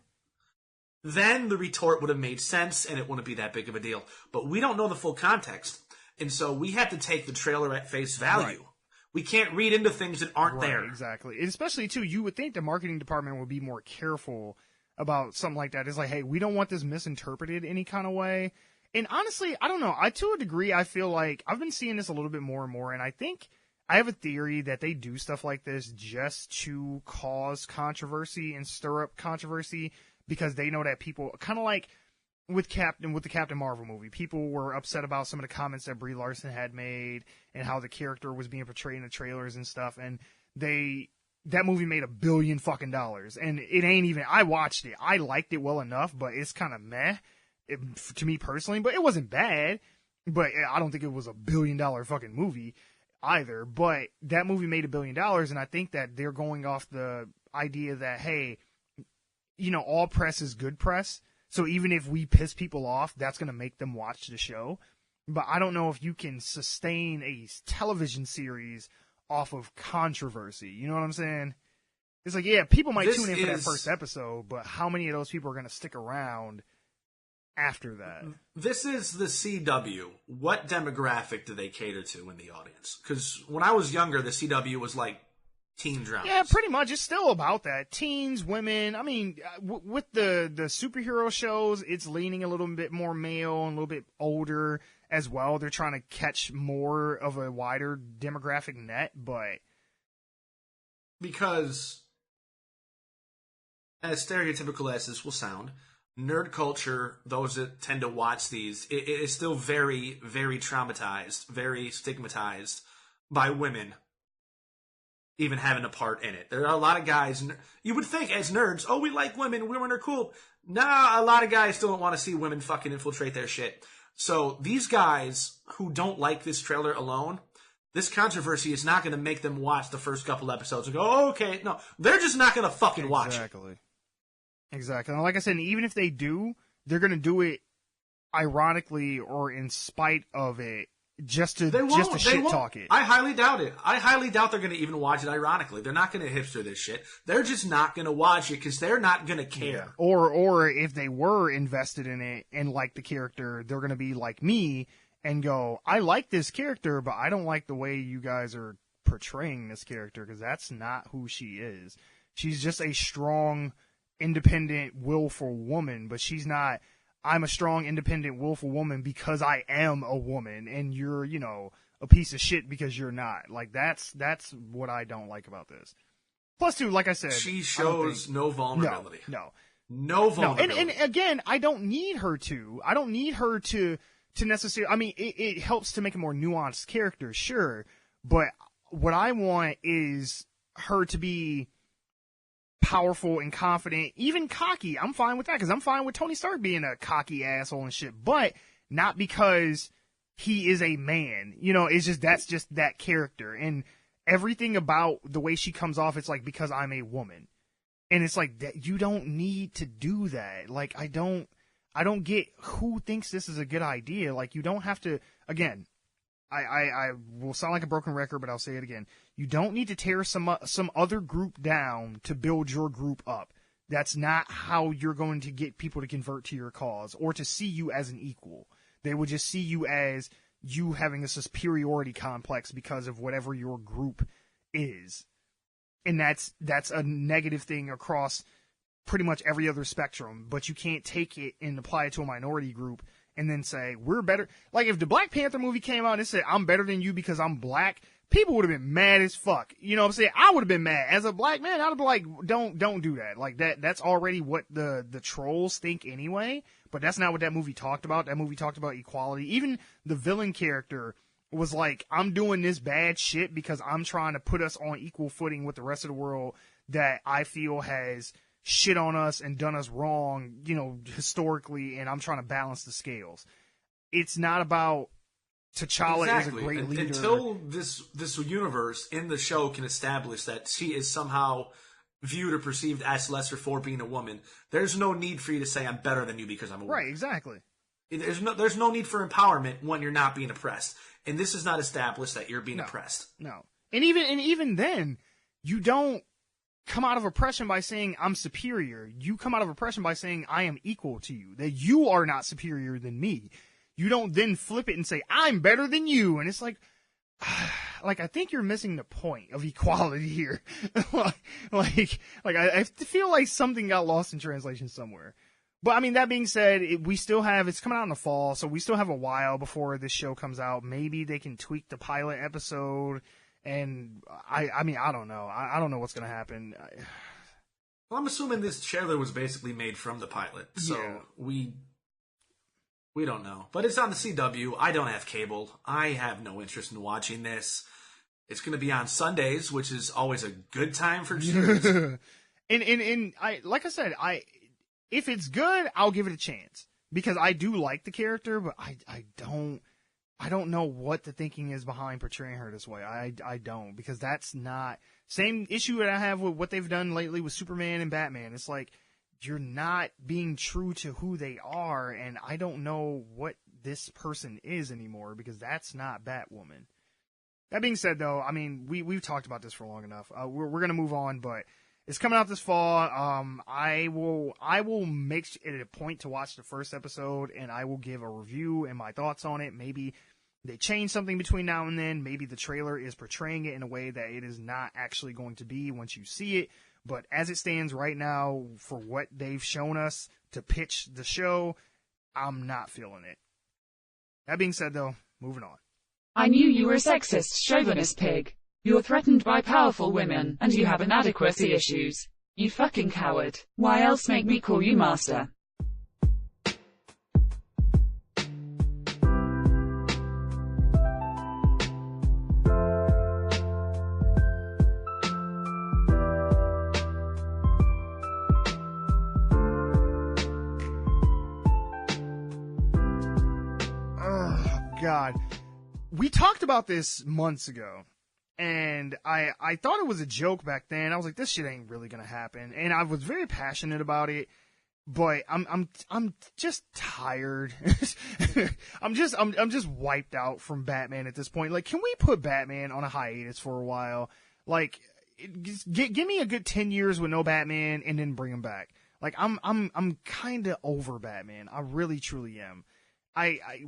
then the retort would have made sense and it wouldn't be that big of a deal. But we don't know the full context. And so we have to take the trailer at face value. Right. We can't read into things that aren't there. Exactly. And especially, too, you would think the marketing department would be more careful about something like that. It's like, hey, we don't want this misinterpreted any kind of way. And honestly, I don't know. To a degree, I feel like I've been seeing this a little bit more and more. And I think I have a theory that they do stuff like this just to cause controversy and stir up controversy because they know that people, kind of like with the Captain Marvel movie, people were upset about some of the comments that Brie Larson had made and how the character was being portrayed in the trailers and stuff. And that movie made $1 billion fucking, and it ain't even. I watched it. I liked it well enough, but it's kind of meh to me personally. But it wasn't bad. But I don't think it was $1 billion fucking movie either. But that movie made $1 billion, and I think that they're going off the idea that, hey, all press is good press. So even if we piss people off, that's going to make them watch the show. But I don't know if you can sustain a television series off of controversy. You know what I'm saying? It's like, yeah, people might tune in for that first episode, but how many of those people are going to stick around after that? This is the CW. What demographic do they cater to in the audience? Because when I was younger, the CW was like teen dramas. Yeah, pretty much. It's still about that. Teens, women. I mean, with the superhero shows, it's leaning a little bit more male and a little bit older as well. They're trying to catch more of a wider demographic net, but because as stereotypical as this will sound, nerd culture, those that tend to watch these, it is still very, very traumatized, very stigmatized by women even having a part in it. There are a lot of guys, you would think as nerds, oh, we like women are cool. Nah, a lot of guys still don't want to see women fucking infiltrate their shit. So these guys who don't like this trailer alone, this controversy is not going to make them watch the first couple episodes and go, oh, okay. No, they're just not going to fucking watch it. Exactly. And like I said, even if they do, they're going to do it ironically or in spite of it just to shit talk it. I highly doubt it. I highly doubt they're going to even watch it ironically. They're not going to hipster this shit. They're just not going to watch it because they're not going to care. Yeah. Or if they were invested in it and like the character, they're going to be like me and go, I like this character, but I don't like the way you guys are portraying this character because that's not who she is. She's just a strong, independent, willful woman, but she's not, I'm a strong, independent, willful woman because I am a woman and you're, a piece of shit because you're not. Like, that's what I don't like about this. Plus, too, like I said, she shows no vulnerability. No vulnerability. And again, I don't need her to. I don't need her to necessarily. I mean, it helps to make a more nuanced character, sure. But what I want is her to be powerful and confident, even cocky. I'm fine with that because I'm fine with Tony Stark being a cocky asshole and shit. But not because he is a man. It's just that's just that character. And everything about the way she comes off, it's like because I'm a woman. And it's like that you don't need to do that. Like I don't get who thinks this is a good idea. Like, you don't have to, again, I will sound like a broken record, but I'll say it again. You don't need to tear some other group down to build your group up. That's not how you're going to get people to convert to your cause or to see you as an equal. They will just see you as you having a superiority complex because of whatever your group is. And that's a negative thing across pretty much every other spectrum, but you can't take it and apply it to a minority group and then say, we're better. Like, if the Black Panther movie came out and said, I'm better than you because I'm black, people would have been mad as fuck. You know what I'm saying? I would have been mad. As a black man, I'd be like, don't do that. Like, that's already what the trolls think anyway, but that's not what that movie talked about. That movie talked about equality. Even the villain character was like, I'm doing this bad shit because I'm trying to put us on equal footing with the rest of the world that I feel has shit on us and done us wrong, historically, and I'm trying to balance the scales. It's not about T'Challa is a great leader. Until this universe in the show can establish that she is somehow viewed or perceived as lesser for being a woman, there's no need for you to say I'm better than you because I'm a woman. Right, exactly. There's no need for empowerment when you're not being oppressed. And this is not established that you're being oppressed. No. And even then, you don't come out of oppression by saying I'm superior. You come out of oppression by saying I am equal to you, that you are not superior than me. You don't then flip it and say I'm better than you. And it's like I think you're missing the point of equality here. I feel like something got lost in translation somewhere. But I mean, that being said, it's coming out in the fall, so we still have a while before this show comes out. Maybe they can tweak the pilot episode. And I mean, I don't know. I don't know what's going to happen. Well, I'm assuming this trailer was basically made from the pilot. So we don't know. But it's on the CW. I don't have cable. I have no interest in watching this. It's going to be on Sundays, which is always a good time for series. and like I said, if it's good, I'll give it a chance. Because I do like the character, but I don't know what the thinking is behind portraying her this way. I don't, because that's not same issue that I have with what they've done lately with Superman and Batman. It's like, you're not being true to who they are, and I don't know what this person is anymore because that's not Batwoman. That being said, though, I mean, we've talked about this for long enough. We're gonna move on, but it's coming out this fall. I will make it a point to watch the first episode, and I will give a review and my thoughts on it. Maybe they change something between now and then. Maybe the trailer is portraying it in a way that it is not actually going to be once you see it. But as it stands right now, for what they've shown us to pitch the show, I'm not feeling it. That being said, though, moving on. I knew you were a sexist, chauvinist pig. You're threatened by powerful women, and you have inadequacy issues. You fucking coward. Why else make me call you master? God. We talked about this months ago, and I thought it was a joke back then. I was like, this shit ain't really gonna happen, and I was very passionate about it. But I'm just tired. I'm just wiped out from Batman at this point. Like, can we put Batman on a hiatus for a while? Like, give me a good 10 years with no Batman and then bring him back. Like, I'm kind of over Batman. I really truly am.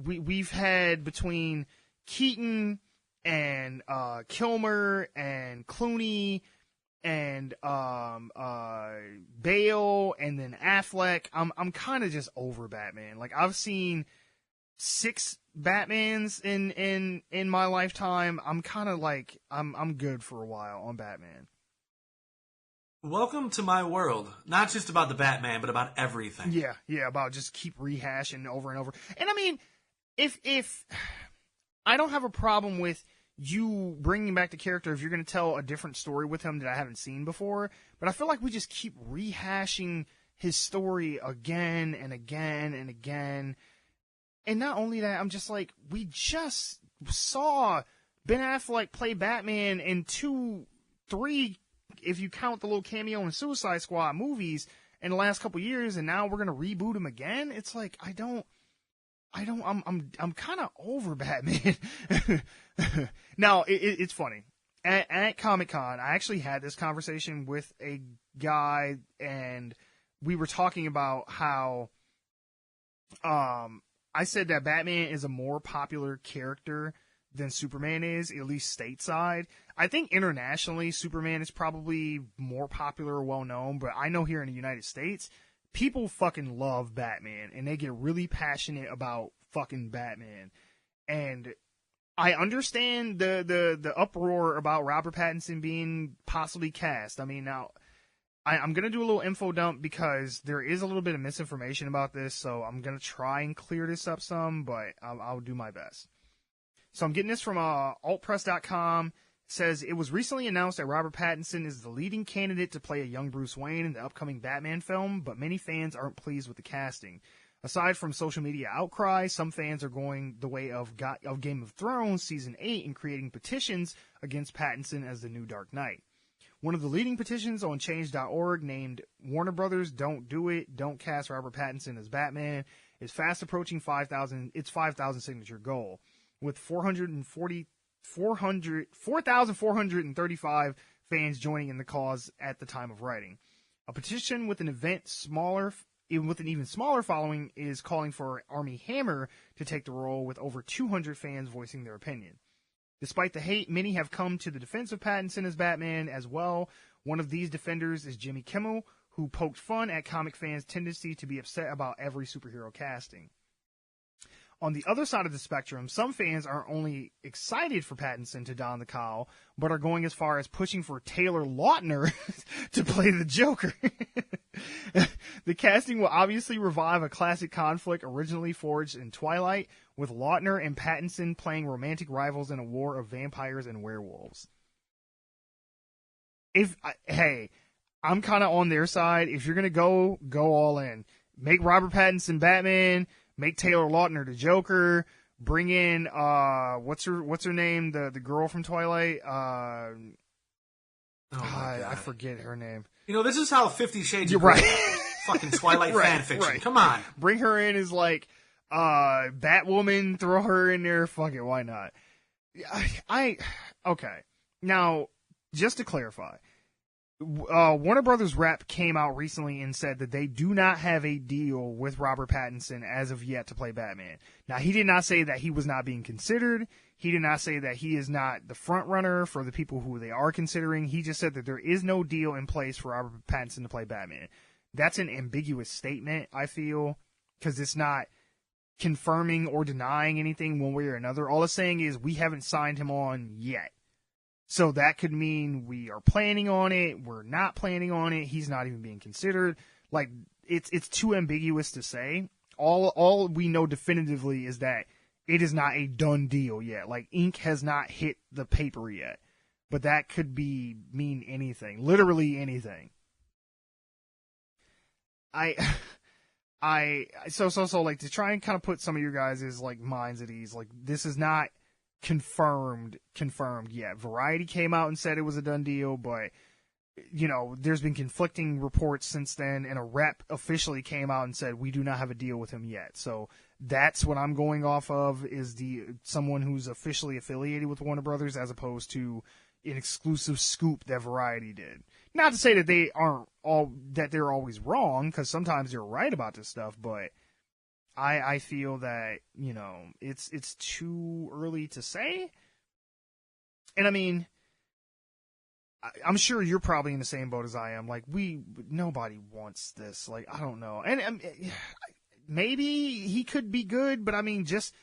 We've had between Keaton and Kilmer and Clooney and Bale and then Affleck. I'm kind of just over Batman. Like, I've seen 6 Batmans in my lifetime. I'm kind of like I'm good for a while on Batman. Welcome to my world. Not just about the Batman, but about everything. Yeah, about just keep rehashing over and over. And I mean, if I don't have a problem with you bringing back the character if you're going to tell a different story with him that I haven't seen before, but I feel like we just keep rehashing his story again and again and again. And not only that, I'm just like, we just saw Ben Affleck play Batman in 2, 3, if you count the little cameo in Suicide Squad movies in the last couple years, and now we're going to reboot him again. It's like, I'm kind of over Batman. Now, it's funny. At Comic-Con, I actually had this conversation with a guy, and we were talking about how, I said that Batman is a more popular character than Superman is, at least stateside. I think internationally, Superman is probably more popular or well-known, but I know here in the United States, people fucking love Batman, and they get really passionate about fucking Batman. And I understand the uproar about Robert Pattinson being possibly cast. I mean, now, I'm going to do a little info dump because there is a little bit of misinformation about this, so I'm going to try and clear this up some, but I'll do my best. So I'm getting this from altpress.com. It says, it was recently announced that Robert Pattinson is the leading candidate to play a young Bruce Wayne in the upcoming Batman film, but many fans aren't pleased with the casting. Aside from social media outcry, some fans are going the way of Game of Thrones Season 8 and creating petitions against Pattinson as the new Dark Knight. One of the leading petitions on Change.org, named Warner Brothers Don't Do It, Don't Cast Robert Pattinson as Batman, is fast approaching 5,000 signature goal, with 4,435 fans joining in the cause at the time of writing. A petition with an even smaller following is calling for Armie Hammer to take the role, with over 200 fans voicing their opinion. Despite the hate, many have come to the defense of Pattinson as Batman as well. One of these defenders is Jimmy Kimmel, who poked fun at comic fans' tendency to be upset about every superhero casting. On the other side of the spectrum, some fans aren't only excited for Pattinson to don the cowl, but are going as far as pushing for Taylor Lautner to play the Joker. The casting will obviously revive a classic conflict originally forged in Twilight, with Lautner and Pattinson playing romantic rivals in a war of vampires and werewolves. I'm kind of on their side. If you're going to go all in. Make Robert Pattinson Batman. Make Taylor Lautner the Joker. Bring in what's her name? The girl from Twilight. I forget her name. You know, this is how 50 Shades You're of right. Grey fucking Twilight fan fiction. Right. Come on. Bring her in as like Batwoman. Throw her in there. Fuck it. Why not? Okay. Now, just to clarify. Warner Brothers rep came out recently and said that they do not have a deal with Robert Pattinson as of yet to play Batman. Now, he did not say that he was not being considered. He did not say that he is not the front runner for the people who they are considering. He just said that there is no deal in place for Robert Pattinson to play Batman. That's an ambiguous statement, I feel, because it's not confirming or denying anything one way or another. All it's saying is we haven't signed him on yet. So that could mean we are planning on it, we're not planning on it, he's not even being considered. Like, it's too ambiguous to say. All we know definitively is that it is not a done deal yet. Like, ink has not hit the paper yet. But that could mean anything. Literally anything. So like to try and kind of put some of your guys' like minds at ease, like this is not confirmed yet. Variety came out and said it was a done deal, but you know, there's been conflicting reports since then, and a rep officially came out and said we do not have a deal with him yet. So that's what I'm going off of, is someone who's officially affiliated with Warner Brothers, as opposed to an exclusive scoop that Variety did. Not to say that they're always wrong, because sometimes they're right about this stuff, but I feel that, you know, it's too early to say. And I mean, I'm sure you're probably in the same boat as I am. Like, nobody wants this. Like, I don't know. And maybe he could be good, but I mean, just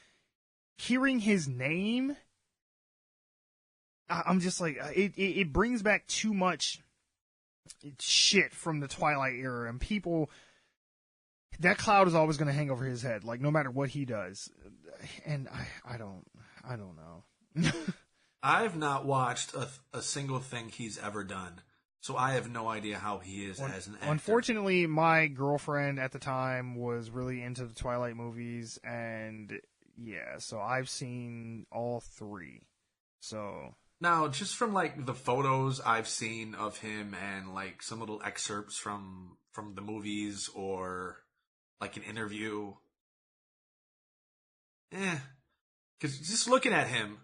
hearing his name, I'm just like, it brings back too much shit from the Twilight era, and people, that cloud is always going to hang over his head, like, no matter what he does. And I don't know. I've not watched a single thing he's ever done, so I have no idea how he is as an actor. Unfortunately, my girlfriend at the time was really into the Twilight movies, and yeah, so I've seen all 3. So now, just from like the photos I've seen of him and like some little excerpts from the movies or like an interview, because just looking at him,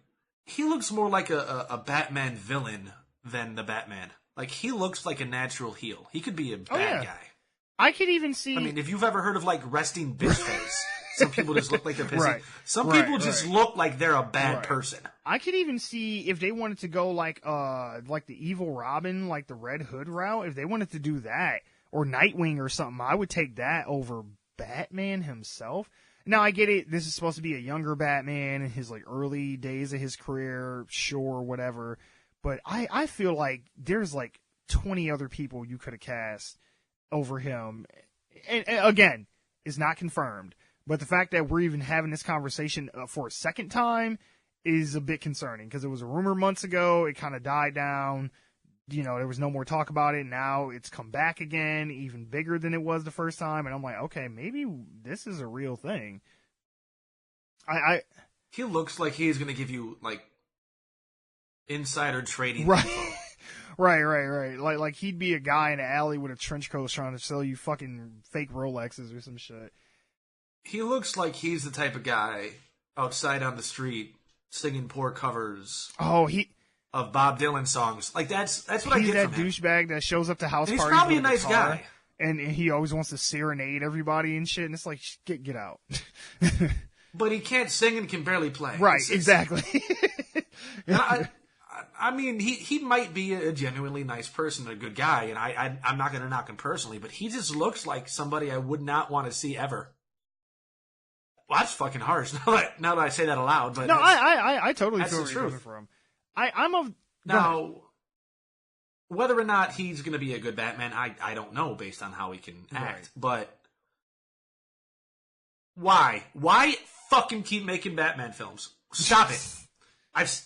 he looks more like a Batman villain than the Batman. Like, he looks like a natural heel. He could be a bad guy. I could even see... I mean, if you've ever heard of, like, resting bitch face, some people just look like they're pissy. Right. Some people just look like they're a bad person. I could even see if they wanted to go like the evil Robin, like the Red Hood route, if they wanted to do that, or Nightwing or something, I would take that over Batman himself. Now, I get it. This is supposed to be a younger Batman in his like early days of his career, sure, whatever. But I feel like there's like 20 other people you could have cast over him. And again, it's not confirmed. But the fact that we're even having this conversation for a second time is a bit concerning, because it was a rumor months ago. It kind of died down. You know, there was no more talk about it. Now it's come back again, even bigger than it was the first time. And I'm like, okay, maybe this is a real thing. He looks like he's going to give you, like, insider trading right. info. Right. Like he'd be a guy in an alley with a trench coat trying to sell you fucking fake Rolexes or some shit. He looks like he's the type of guy outside on the street singing poor covers. Of Bob Dylan songs. Like, that's what I get from him. He's that douchebag that shows up to house parties. He's probably a nice guy. And he always wants to serenade everybody and shit. And it's like, get out. But he can't sing and can barely play. Right, exactly. I mean, he might be a genuinely nice person, a good guy, and I'm not going to knock him personally, but he just looks like somebody I would not want to see ever. Well, that's fucking harsh now that I say that aloud. But no, I totally feel the truth for him. I'm now, whether or not he's going to be a good Batman, I don't know based on how he can act. But why fucking keep making Batman films? Stop it!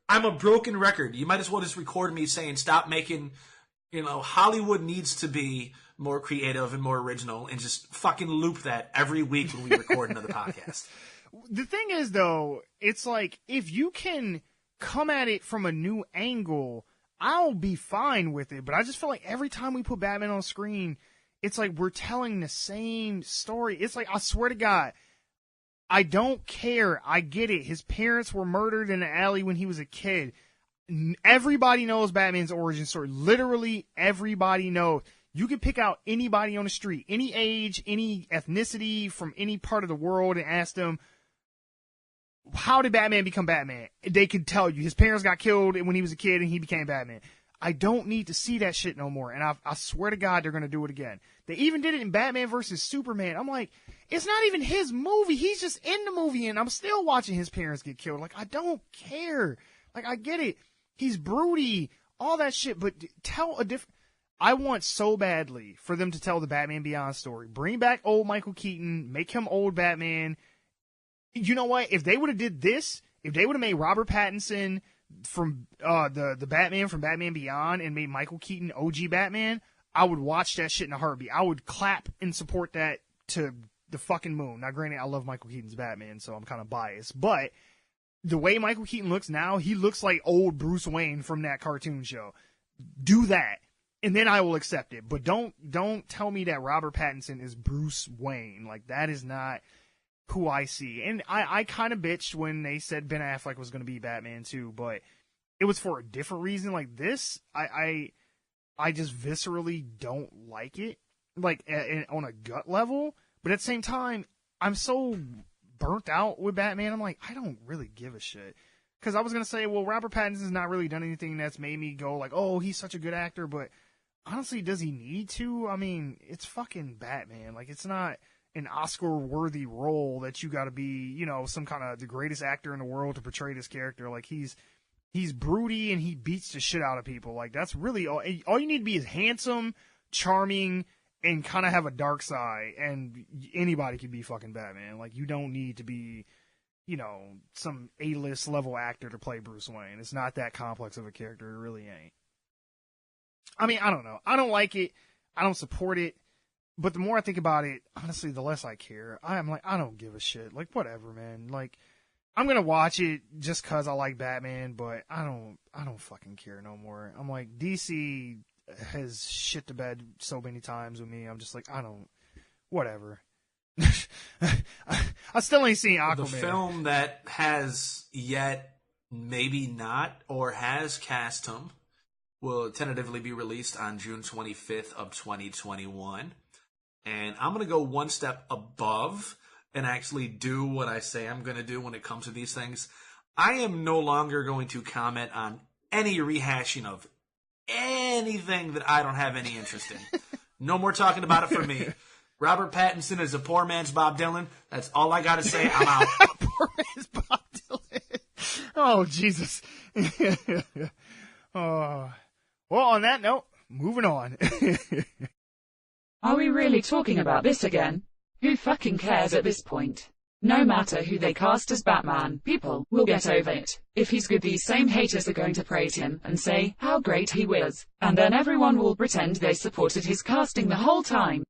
I'm a broken record. You might as well just record me saying stop making. You know, Hollywood needs to be more creative and more original, and just fucking loop that every week when we record another podcast. The thing is, though, it's like, if you can come at it from a new angle, I'll be fine with it. But I just feel like every time we put Batman on screen, it's like we're telling the same story. It's like, I swear to God, I don't care. I get it. His parents were murdered in an alley when he was a kid. Everybody knows Batman's origin story. Literally everybody knows. You can pick out anybody on the street, any age, any ethnicity from any part of the world, and ask them, how did Batman become Batman? They could tell you. His parents got killed when he was a kid and he became Batman. I don't need to see that shit no more. And I swear to God, they're going to do it again. They even did it in Batman versus Superman. I'm like, it's not even his movie. He's just in the movie, and I'm still watching his parents get killed. Like, I don't care. Like, I get it. He's broody, all that shit, but tell a different... I want so badly for them to tell the Batman Beyond story. Bring back old Michael Keaton, make him old Batman. You know what? If they would have did this, if they would have made Robert Pattinson from the Batman from Batman Beyond and made Michael Keaton OG Batman, I would watch that shit in a heartbeat. I would clap and support that to the fucking moon. Now, granted, I love Michael Keaton's Batman, so I'm kind of biased, but the way Michael Keaton looks now, he looks like old Bruce Wayne from that cartoon show. Do that, and then I will accept it. But don't tell me that Robert Pattinson is Bruce Wayne. Like, that is not who I see. And I kind of bitched when they said Ben Affleck was going to be Batman too, but it was for a different reason. Like this, I just viscerally don't like it, like on a gut level. But at the same time, I'm so burnt out with Batman. I'm like, I don't really give a shit. Because I was going to say, well, Robert Pattinson's not really done anything that's made me go like, oh, he's such a good actor. But honestly, does he need to? I mean, it's fucking Batman. Like, it's not an Oscar-worthy role that you got to be, you know, some kind of the greatest actor in the world to portray this character. Like, he's broody and he beats the shit out of people. Like, that's really all you need to be is handsome, charming, and kind of have a dark side, and anybody can be fucking Batman. Like, you don't need to be, you know, some A-list level actor to play Bruce Wayne. It's not that complex of a character. It really ain't. I mean, I don't know. I don't like it. I don't support it. But the more I think about it, honestly, the less I care. I'm like, I don't give a shit. Like, whatever, man. Like, I'm gonna watch it just cause I like Batman, but I don't fucking care no more. I'm like, DC has shit the bed so many times with me. I'm just like, whatever. I still ain't seen Aquaman. The film that has yet maybe not or has cast him will tentatively be released on June 25th of 2021. And I'm going to go one step above and actually do what I say I'm going to do when it comes to these things. I am no longer going to comment on any rehashing of anything that I don't have any interest in. No more talking about it for me. Robert Pattinson is a poor man's Bob Dylan. That's all I got to say. I'm out. Poor man's Bob Dylan. Oh, Jesus. Oh. Well, on that note, moving on. Are we really talking about this again? Who fucking cares at this point? No matter who they cast as Batman, people will get over it. If he's good, these same haters are going to praise him and say how great he was, and then everyone will pretend they supported his casting the whole time.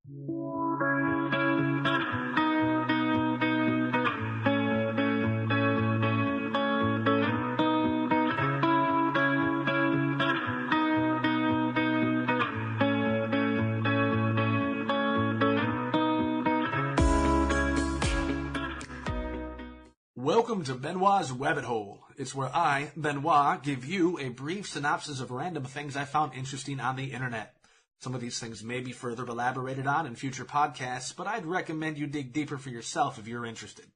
Welcome to Benwah's Wabbit Hole. It's where I, Benwah, give you a brief synopsis of random things I found interesting on the internet. Some of these things may be further elaborated on in future podcasts, but I'd recommend you dig deeper for yourself if you're interested.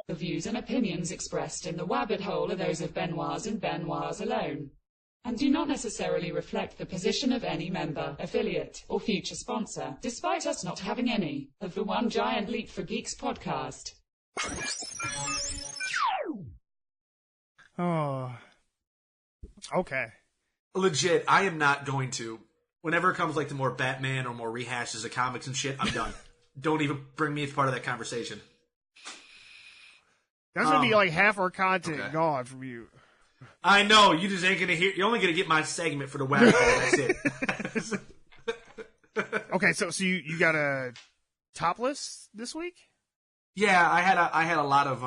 The views and opinions expressed in the Wabbit Hole are those of Benwah's and Benwah's alone, and do not necessarily reflect the position of any member, affiliate, or future sponsor, despite us not having any, of the One Giant Leap for Geeks podcast. Oh. Okay. Legit, I am not going to. Whenever it comes like to more Batman or more rehashes of comics and shit, I'm done. Don't even bring me as part of that conversation. That's gonna be like half our content okay. gone from you. I know, you just ain't gonna hear. You're only gonna get my segment for the Wabbit Hole. That's it. Okay, so you got a top list this week? Yeah, I had a lot of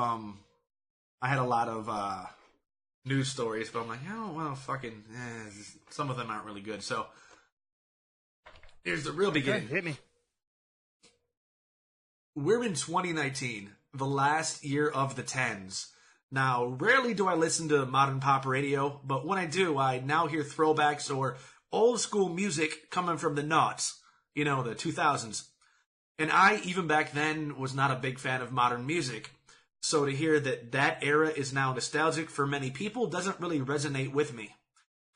news stories, but I'm like, oh well, fucking, some of them aren't really good. So here's the real beginning. Okay, hit me. We're in 2019, the last year of the tens. Now, rarely do I listen to modern pop radio, but when I do, I now hear throwbacks or old school music coming from the noughts, you know, the 2000s. And I, even back then, was not a big fan of modern music. So to hear that era is now nostalgic for many people doesn't really resonate with me.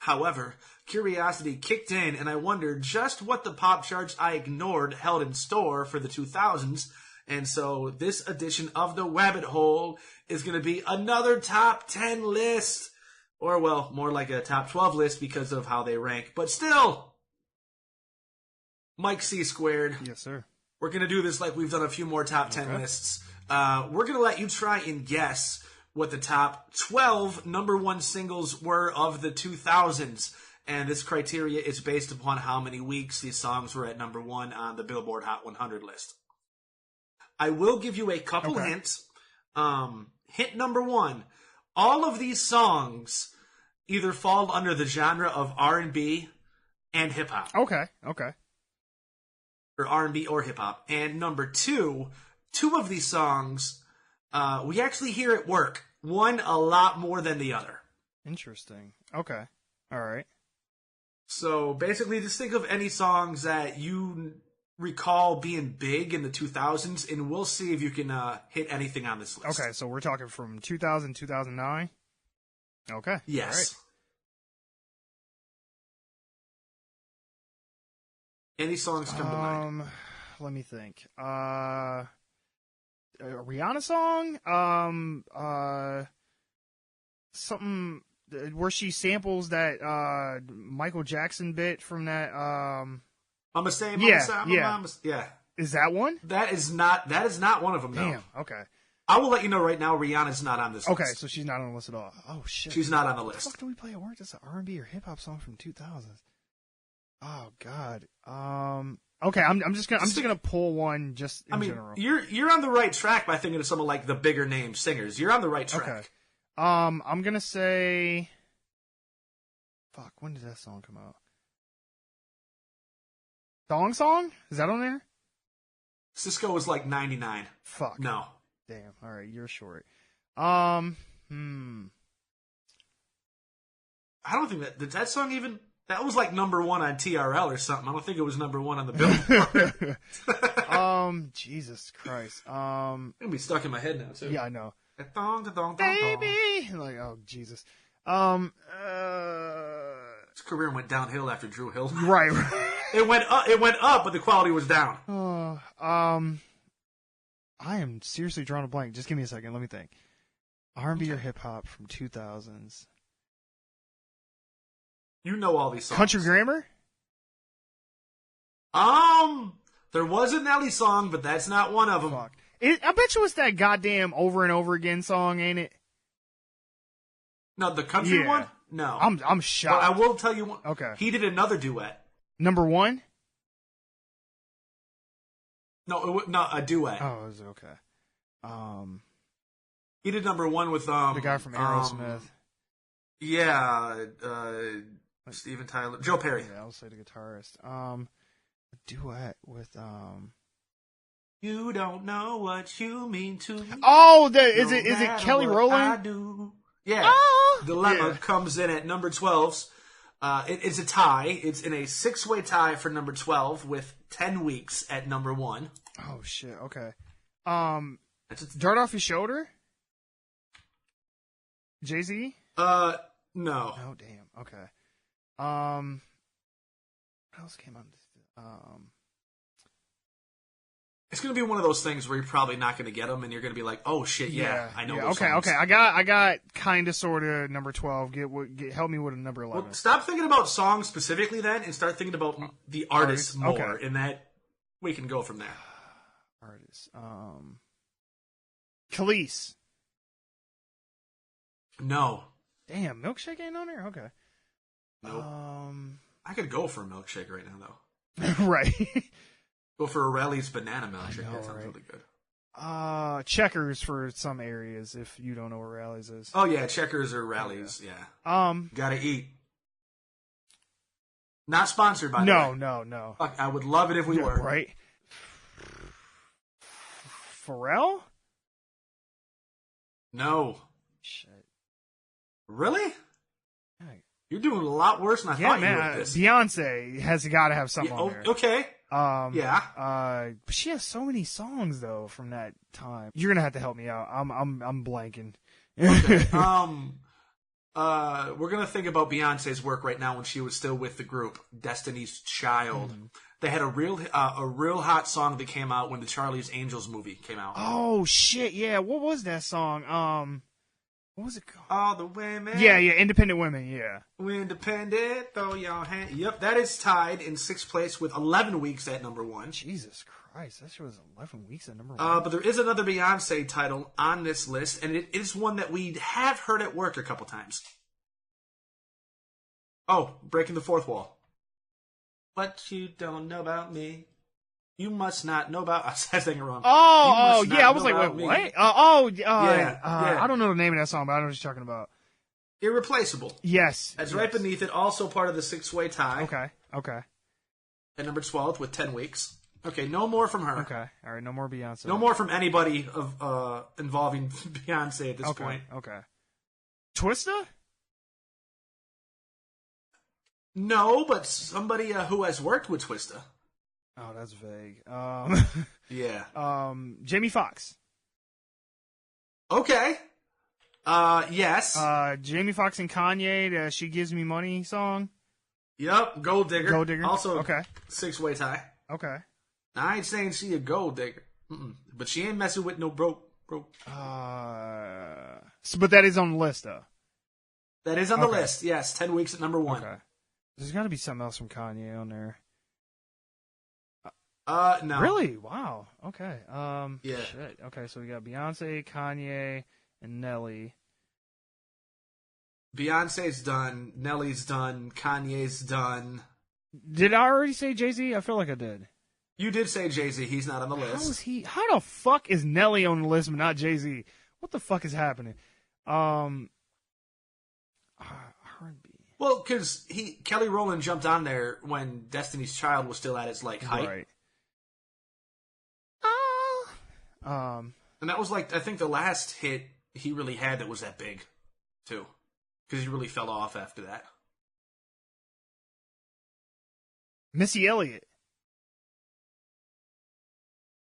However, curiosity kicked in and I wondered just what the pop charts I ignored held in store for the 2000s. And so this edition of the Wabbit Hole is going to be another top 10 list. Or, well, more like a top 12 list because of how they rank. But still, Mike C. Squared. Yes, sir. We're going to do this like we've done a few more top 10 lists. We're going to let you try and guess what the top 12 number one singles were of the 2000s. And this criteria is based upon how many weeks these songs were at number one on the Billboard Hot 100 list. I will give you a couple hints. Hint number one, all of these songs either fall under the genre of R&B and hip-hop. Okay. Or R&B or hip-hop. And number two of these songs, we actually hear at work. One a lot more than the other. Interesting. Okay. All right. So basically, just think of any songs that you recall being big in the 2000s, and we'll see if you can hit anything on this list. Okay, so we're talking from 2000, 2009? Okay. Yes. Right. Any songs come to mind? Let me think. A Rihanna song? Something where she samples that Michael Jackson bit from that Mama say, yeah. Yeah. Is that one? That is not one of them, no. Damn, okay. I will let you know right now, Rihanna's not on this list. Okay, so she's not on the list at all. Oh, shit. She's not on the What the list. fuck do we play at work? That's an R&B or hip-hop song from 2000s. Oh, God. Okay, I'm just gonna pull one just in general. You're on the right track by thinking of some of like the bigger name singers. You're on the right track. Okay. I'm gonna say, fuck, when did that song come out? Song? Is that on there? Cisco was like 99. Fuck. No. Damn. All right, you're short. I don't think that song even, that was like number one on TRL or something. I don't think it was number one on the Billboard. Jesus Christ. It's gonna be stuck in my head now too. Yeah, I know. Dong. Baby! Like, oh, Jesus. His career went downhill after Drew Hill. Right. It went up, but the quality was down. I am seriously drawing a blank. Just give me a second. Let me think. R&B or hip hop from 2000s. You know all these songs. Country Grammar? There was a Nelly song, but that's not one of them. Fuck. I bet you it's that goddamn Over and Over Again song, ain't it? No, the country one? No. I'm shocked. But I will tell you one. Okay. He did another duet. Number one? No, a duet. Oh, it was okay. He did number one with the guy from Aerosmith. Steven Tyler, Joe Perry. Yeah, I'll say the guitarist. A duet with You don't know what you mean to me. Oh, is it Kelly Rowland? I do. Yeah. Oh, Dilemma comes in at number 12. It is a tie. It's in a 6-way tie for number 12 with 10 weeks at number 1. Oh shit. Okay. Dirt Off Your Shoulder. Jay-Z. No. Oh damn. Okay. What else came on? It's gonna be one of those things where you're probably not gonna get them, and you're gonna be like, "Oh shit, yeah, I know." Those songs. Okay. I got kind of sort of number 12. Help me with a number 11. Well, stop thinking about songs specifically then, and start thinking about the artists more, and that we can go from there. Artists. Khalees. No. Damn, Milkshake ain't on there. Okay. Nope. I could go for a milkshake right now, though. Right. Go for a Rally's banana milkshake. Know, that sounds right? really good. Checkers for some areas if you don't know where Rally's is. Oh yeah, Checkers or Rally's. Yeah. Gotta eat. Not sponsored by the way. No. Fuck, I would love it if we were. Right. Pharrell? No. Shit. Really? You're doing a lot worse than I thought you would. This. Beyonce has got to have something on there. Okay. But she has so many songs though from that time. You're gonna have to help me out. I'm blanking. Okay. We're gonna think about Beyonce's work right now when she was still with the group Destiny's Child. Mm-hmm. They had a real hot song that came out when the Charlie's Angels movie came out. Oh shit! Yeah, what was that song? What was it called? All the women. Yeah, Independent Women, yeah. We're independent, throw your hand. Yep, that is tied in 6th place with 11 weeks at number 1. Jesus Christ, that shit was 11 weeks at number 1. But there is another Beyonce title on this list, and it is one that we have heard at work a couple times. Oh, Breaking the Fourth Wall. What you don't know about me. You must not know about. I said that wrong. Oh, yeah. I was like, wait, me. what? Yeah. I don't know the name of that song, but I know what you're talking about. Irreplaceable. Yes. That's right beneath it. Also part of the 6-way tie. Okay. At number 12 with 10 weeks. Okay, no more from her. Okay. All right. No more Beyonce. No more from anybody of involving Beyonce at this point. Okay. Twista? No, but somebody who has worked with Twista. Oh, that's vague. Yeah. Jamie Foxx. Okay. Yes. Jamie Foxx and Kanye, the She Gives Me Money song. Yep, Gold Digger. Gold Digger. Also, okay. 6-way tie. Okay. Now, I ain't saying she a gold digger, but she ain't messing with no broke. But that is on the list, though. That is on the list. Yes, 10 weeks at number 1. Okay. There's got to be something else from Kanye on there. No. Really? Wow. Okay. Yeah. Shit. Okay, so we got Beyonce, Kanye, and Nelly. Beyonce's done. Nelly's done. Kanye's done. Did I already say Jay-Z? I feel like I did. You did say Jay-Z. He's not on the list. How the fuck is Nelly on the list but not Jay-Z? What the fuck is happening? R&B. Well, because Kelly Rowland jumped on there when Destiny's Child was still at its height. Right. And that was I think the last hit he really had that was that big, too. Because he really fell off after that. Missy Elliott.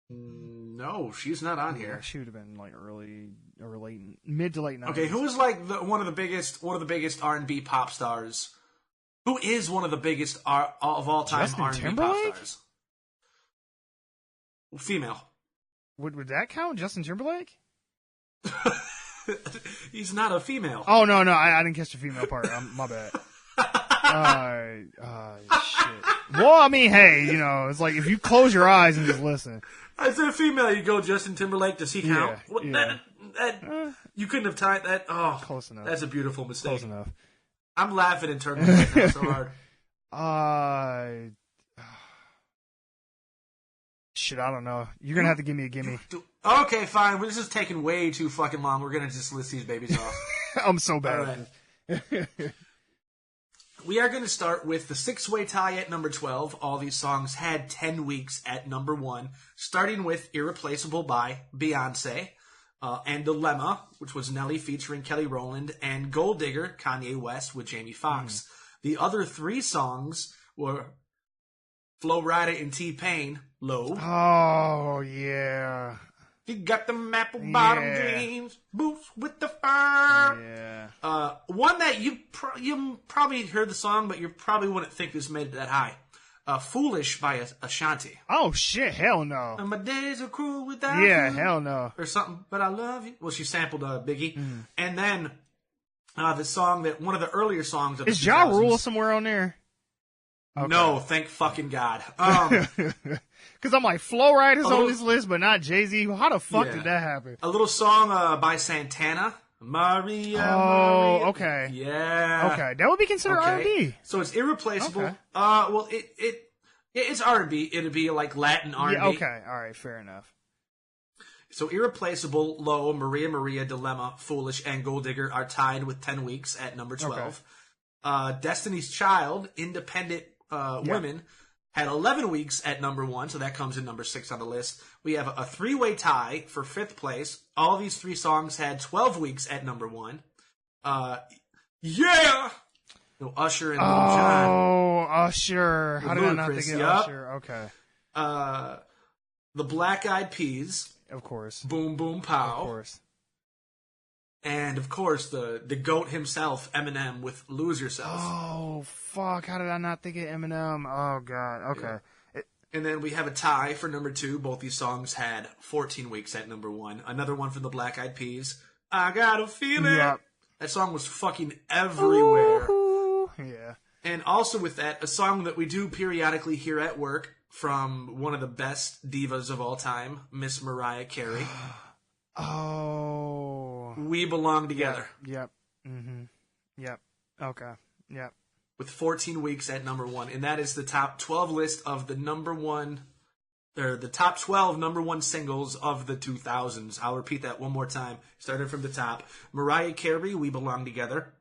No, she's not on here. She would have been early or late, mid to late 90s. Okay, who is one of the biggest R&B pop stars? Who is one of the biggest of all time R&B pop stars? Female. Would that count? Justin Timberlake? He's not a female. Oh no, I didn't catch the female part. My bad. Shit. Well, I mean, hey, it's like if you close your eyes and just listen. I said female. You go Justin Timberlake. Does he count? Yeah. You couldn't have tied that. Oh, close enough. That's a beautiful mistake. Close enough. I'm laughing internally right now so hard. Shit, I don't know. You're gonna have to give me a gimme. Okay, fine. This is taking way too fucking long. We're gonna just list these babies off. I'm so bad. Right. We are going to start with the 6-way tie at number 12. All these songs had 10 weeks at number 1, starting with Irreplaceable by Beyonce, and Dilemma, which was Nelly featuring Kelly Rowland, and Gold Digger, Kanye West with Jamie Foxx. The other 3 songs were Flo Rida and T-Pain, Low. Oh, yeah. You got them apple bottom jeans, boots with the fur. Yeah. One that you probably heard the song, but you probably wouldn't think this made it that high. Foolish by Ashanti. Oh shit! Hell no. And my days are cruel without you. Yeah, hell no. Or something. But I love you. Well, she sampled Biggie, and then the song that one of the earlier songs of is Ja Rule somewhere on there? Okay. No, thank fucking God. Because I'm like, Flo Rida's on this list, but not Jay-Z. How the fuck did that happen? A little song by Santana. Maria. Oh, Maria. okay. Yeah. Okay, that would be considered R&B. So it's Irreplaceable. Okay. Well, it's R&B. It'd be like Latin R&B. Yeah, okay, all right, fair enough. So Irreplaceable, Low, Maria Maria, Dilemma, Foolish, and Gold Digger are tied with 10 weeks at number 12. Okay. Destiny's Child, Independent Women, had 11 weeks at number 1, so that comes in number 6 on the list. We have a 3-way tie for 5th place. All these 3 songs had 12 weeks at number 1. Yeah! No, Usher and Lil Jon. Oh, Usher. How did I not think of Usher? Okay. The Black Eyed Peas. Of course. Boom Boom Pow. Of course. And, of course, the GOAT himself, Eminem, with Lose Yourself. Oh, fuck. How did I not think of Eminem? Oh, God. Okay. Yeah. And then we have a tie for number 2. Both these songs had 14 weeks at number 1. Another one from the Black Eyed Peas. I Got a Feeling. Yep. That song was fucking everywhere. Ooh, yeah. And also with that, a song that we do periodically hear at work from one of the best divas of all time, Miss Mariah Carey. Oh. We Belong Together. Yep. Mm-hmm. Yep. Okay. Yep. With 14 weeks at number 1. And that is the top 12 list of the number 1 They're the top 12 number one singles of the 2000s. I'll repeat that one more time. Started from the top. Mariah Carey, We Belong Together.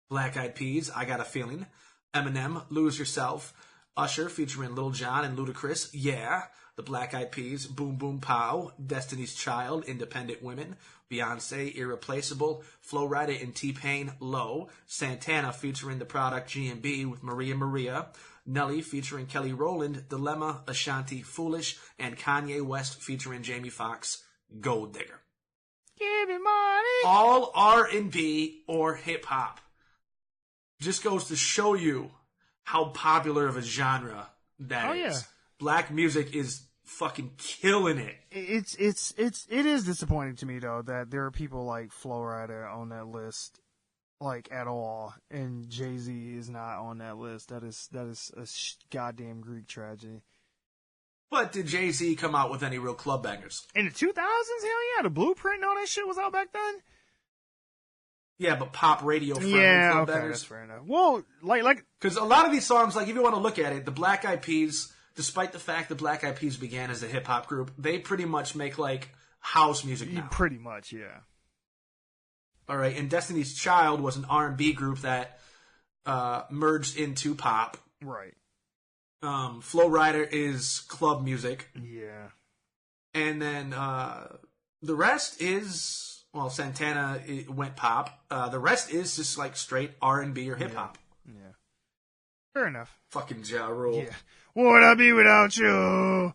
Black Eyed Peas, I Got a Feeling. Eminem, Lose Yourself. Usher featuring Lil Jon and Ludacris, Yeah. The Black Eyed Peas, Boom Boom Pow. Destiny's Child, Independent Women. Beyonce, Irreplaceable. Flo Rida and T-Pain, Low. Santana featuring The Product G&B with Maria Maria. Nelly featuring Kelly Rowland, Dilemma, Ashanti, Foolish, and Kanye West featuring Jamie Foxx, Gold Digger. Give me money. All R&B or hip-hop. Just goes to show you how popular of a genre that is. Yeah. Black music is fucking killing it. It is disappointing to me though that there are people like Flo Rida on that list, like at all, and Jay-Z is not on that list. That is a goddamn Greek tragedy. But did Jay-Z come out with any real club bangers? In the 2000s, hell yeah, the Blueprint and all that shit was out back then. Yeah, but pop radio friendly club bangers. That's fair enough. Well, like because a lot of these songs, like if you want to look at it, the Black Eyed Peas, despite the fact the Black Eyed Peas began as a hip hop group, they pretty much make like house music now. Pretty much, yeah. All right, and Destiny's Child was an R&B group that merged into pop. Right. Flo Rida is club music. Yeah. And then the rest is, well, Santana went pop. The rest is just like straight R&B or hip hop. Yeah. Fair enough. Fucking Ja Rule. Yeah. What would I be without you?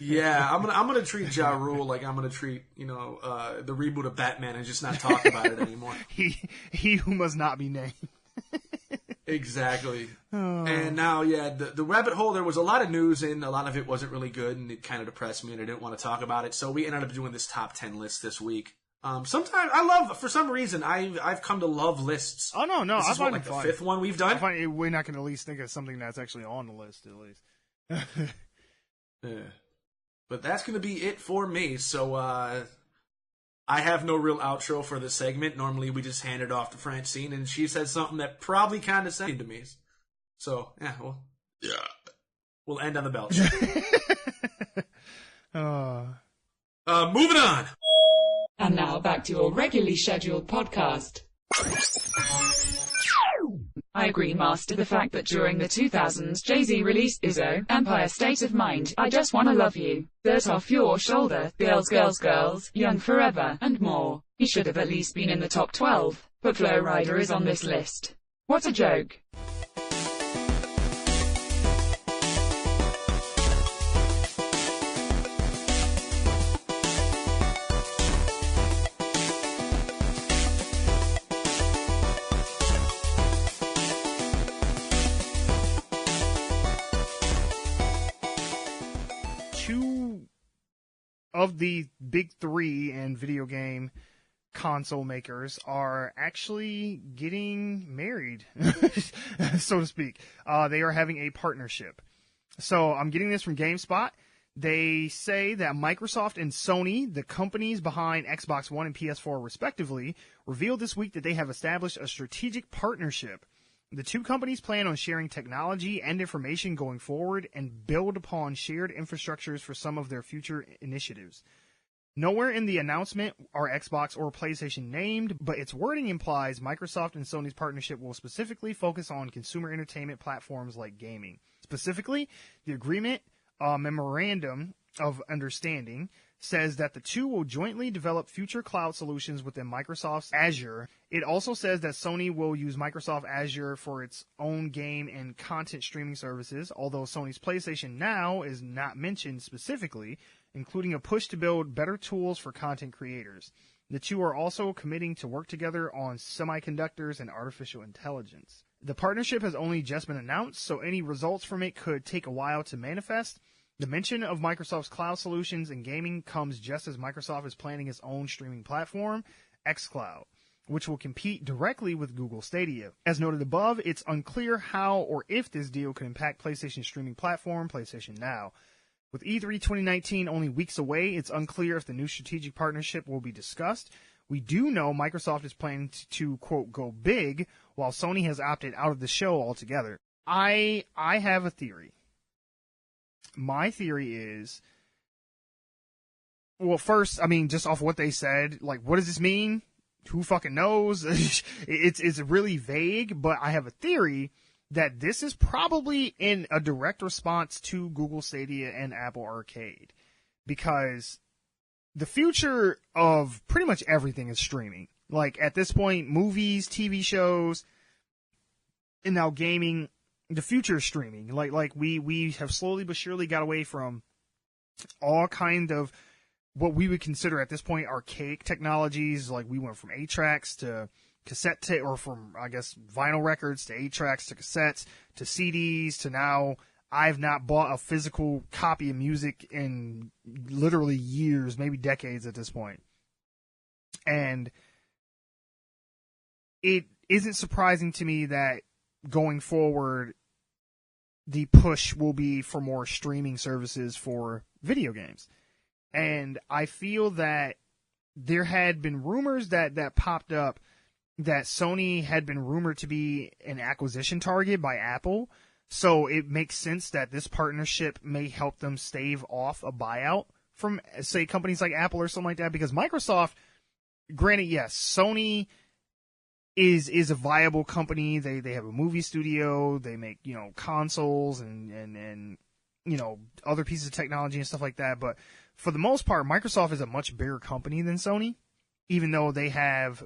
Yeah, I'm gonna treat Ja Rule like I'm gonna treat the reboot of Batman and just not talk about it anymore. He who must not be named. Exactly. Oh. And now, yeah, the rabbit hole, there was a lot of news and a lot of it wasn't really good and it kind of depressed me and I didn't want to talk about it. So we ended up doing this top 10 list this week. Sometimes for some reason, I've come to love lists. Oh, no. This I is find the it fun. fifth one we've done. I find we're not going to at least think of something that's actually on the list, at least. Yeah. But that's going to be it for me. So, I have no real outro for this segment. Normally, we just hand it off to Francine, and she said something that probably condescended to me. So, we'll end on the belch. Moving on. And now back to your regularly scheduled podcast. I agree, Master. The fact that during the 2000s Jay-Z released Izzo, Empire State of Mind, I Just Wanna Love You, Dirt Off Your Shoulder, Girls, Girls, Girls, Young Forever, and more. He should have at least been in the top 12, but Flo Rida is on this list. What a joke. Of the big three in video game console makers are actually getting married, so to speak. They are having a partnership. So I'm getting this from GameSpot. They say that Microsoft and Sony, the companies behind Xbox One and PS4 respectively, revealed this week that they have established a strategic partnership. The two companies plan on sharing technology and information going forward and build upon shared infrastructures for some of their future initiatives. Nowhere in the announcement are Xbox or PlayStation named, but its wording implies Microsoft and Sony's partnership will specifically focus on consumer entertainment platforms like gaming. Specifically, the agreement, memorandum of understanding, says that the two will jointly develop future cloud solutions within Microsoft's Azure. It also says that Sony will use Microsoft Azure for its own game and content streaming services, although Sony's PlayStation Now is not mentioned specifically, including a push to build better tools for content creators. The two are also committing to work together on semiconductors and artificial intelligence. The partnership has only just been announced, so any results from it could take a while to manifest. The mention of Microsoft's cloud solutions in gaming comes just as Microsoft is planning its own streaming platform, xCloud, which will compete directly with Google Stadia. As noted above, it's unclear how or if this deal could impact PlayStation's streaming platform, PlayStation Now. With E3 2019 only weeks away, it's unclear if the new strategic partnership will be discussed. We do know Microsoft is planning to quote, go big, while Sony has opted out of the show altogether. I have a theory. My theory is, well, first, I mean, just off what they said, like, what does this mean? Who fucking knows? It's really vague, but I have a theory that this is probably in a direct response to Google Stadia and Apple Arcade, because the future of pretty much everything is streaming. Like, at this point, movies, TV shows, and now gaming, the future is streaming. Like we have slowly but surely got away from all kind of what we would consider at this point archaic technologies. Like, we went from 8-tracks to cassette or from, I guess, vinyl records to 8-tracks to cassettes to CDs to now I've not bought a physical copy of music in literally years, maybe decades at this point. And it isn't surprising to me that going forward, the push will be for more streaming services for video games. And I feel that there had been rumors that popped up that Sony had been rumored to be an acquisition target by Apple. So it makes sense that this partnership may help them stave off a buyout from, say, companies like Apple or something like that. Because Microsoft, granted, yes, Sony is a viable company. They have a movie studio. They make, consoles and other pieces of technology and stuff like that. But for the most part, Microsoft is a much bigger company than Sony, even though they have,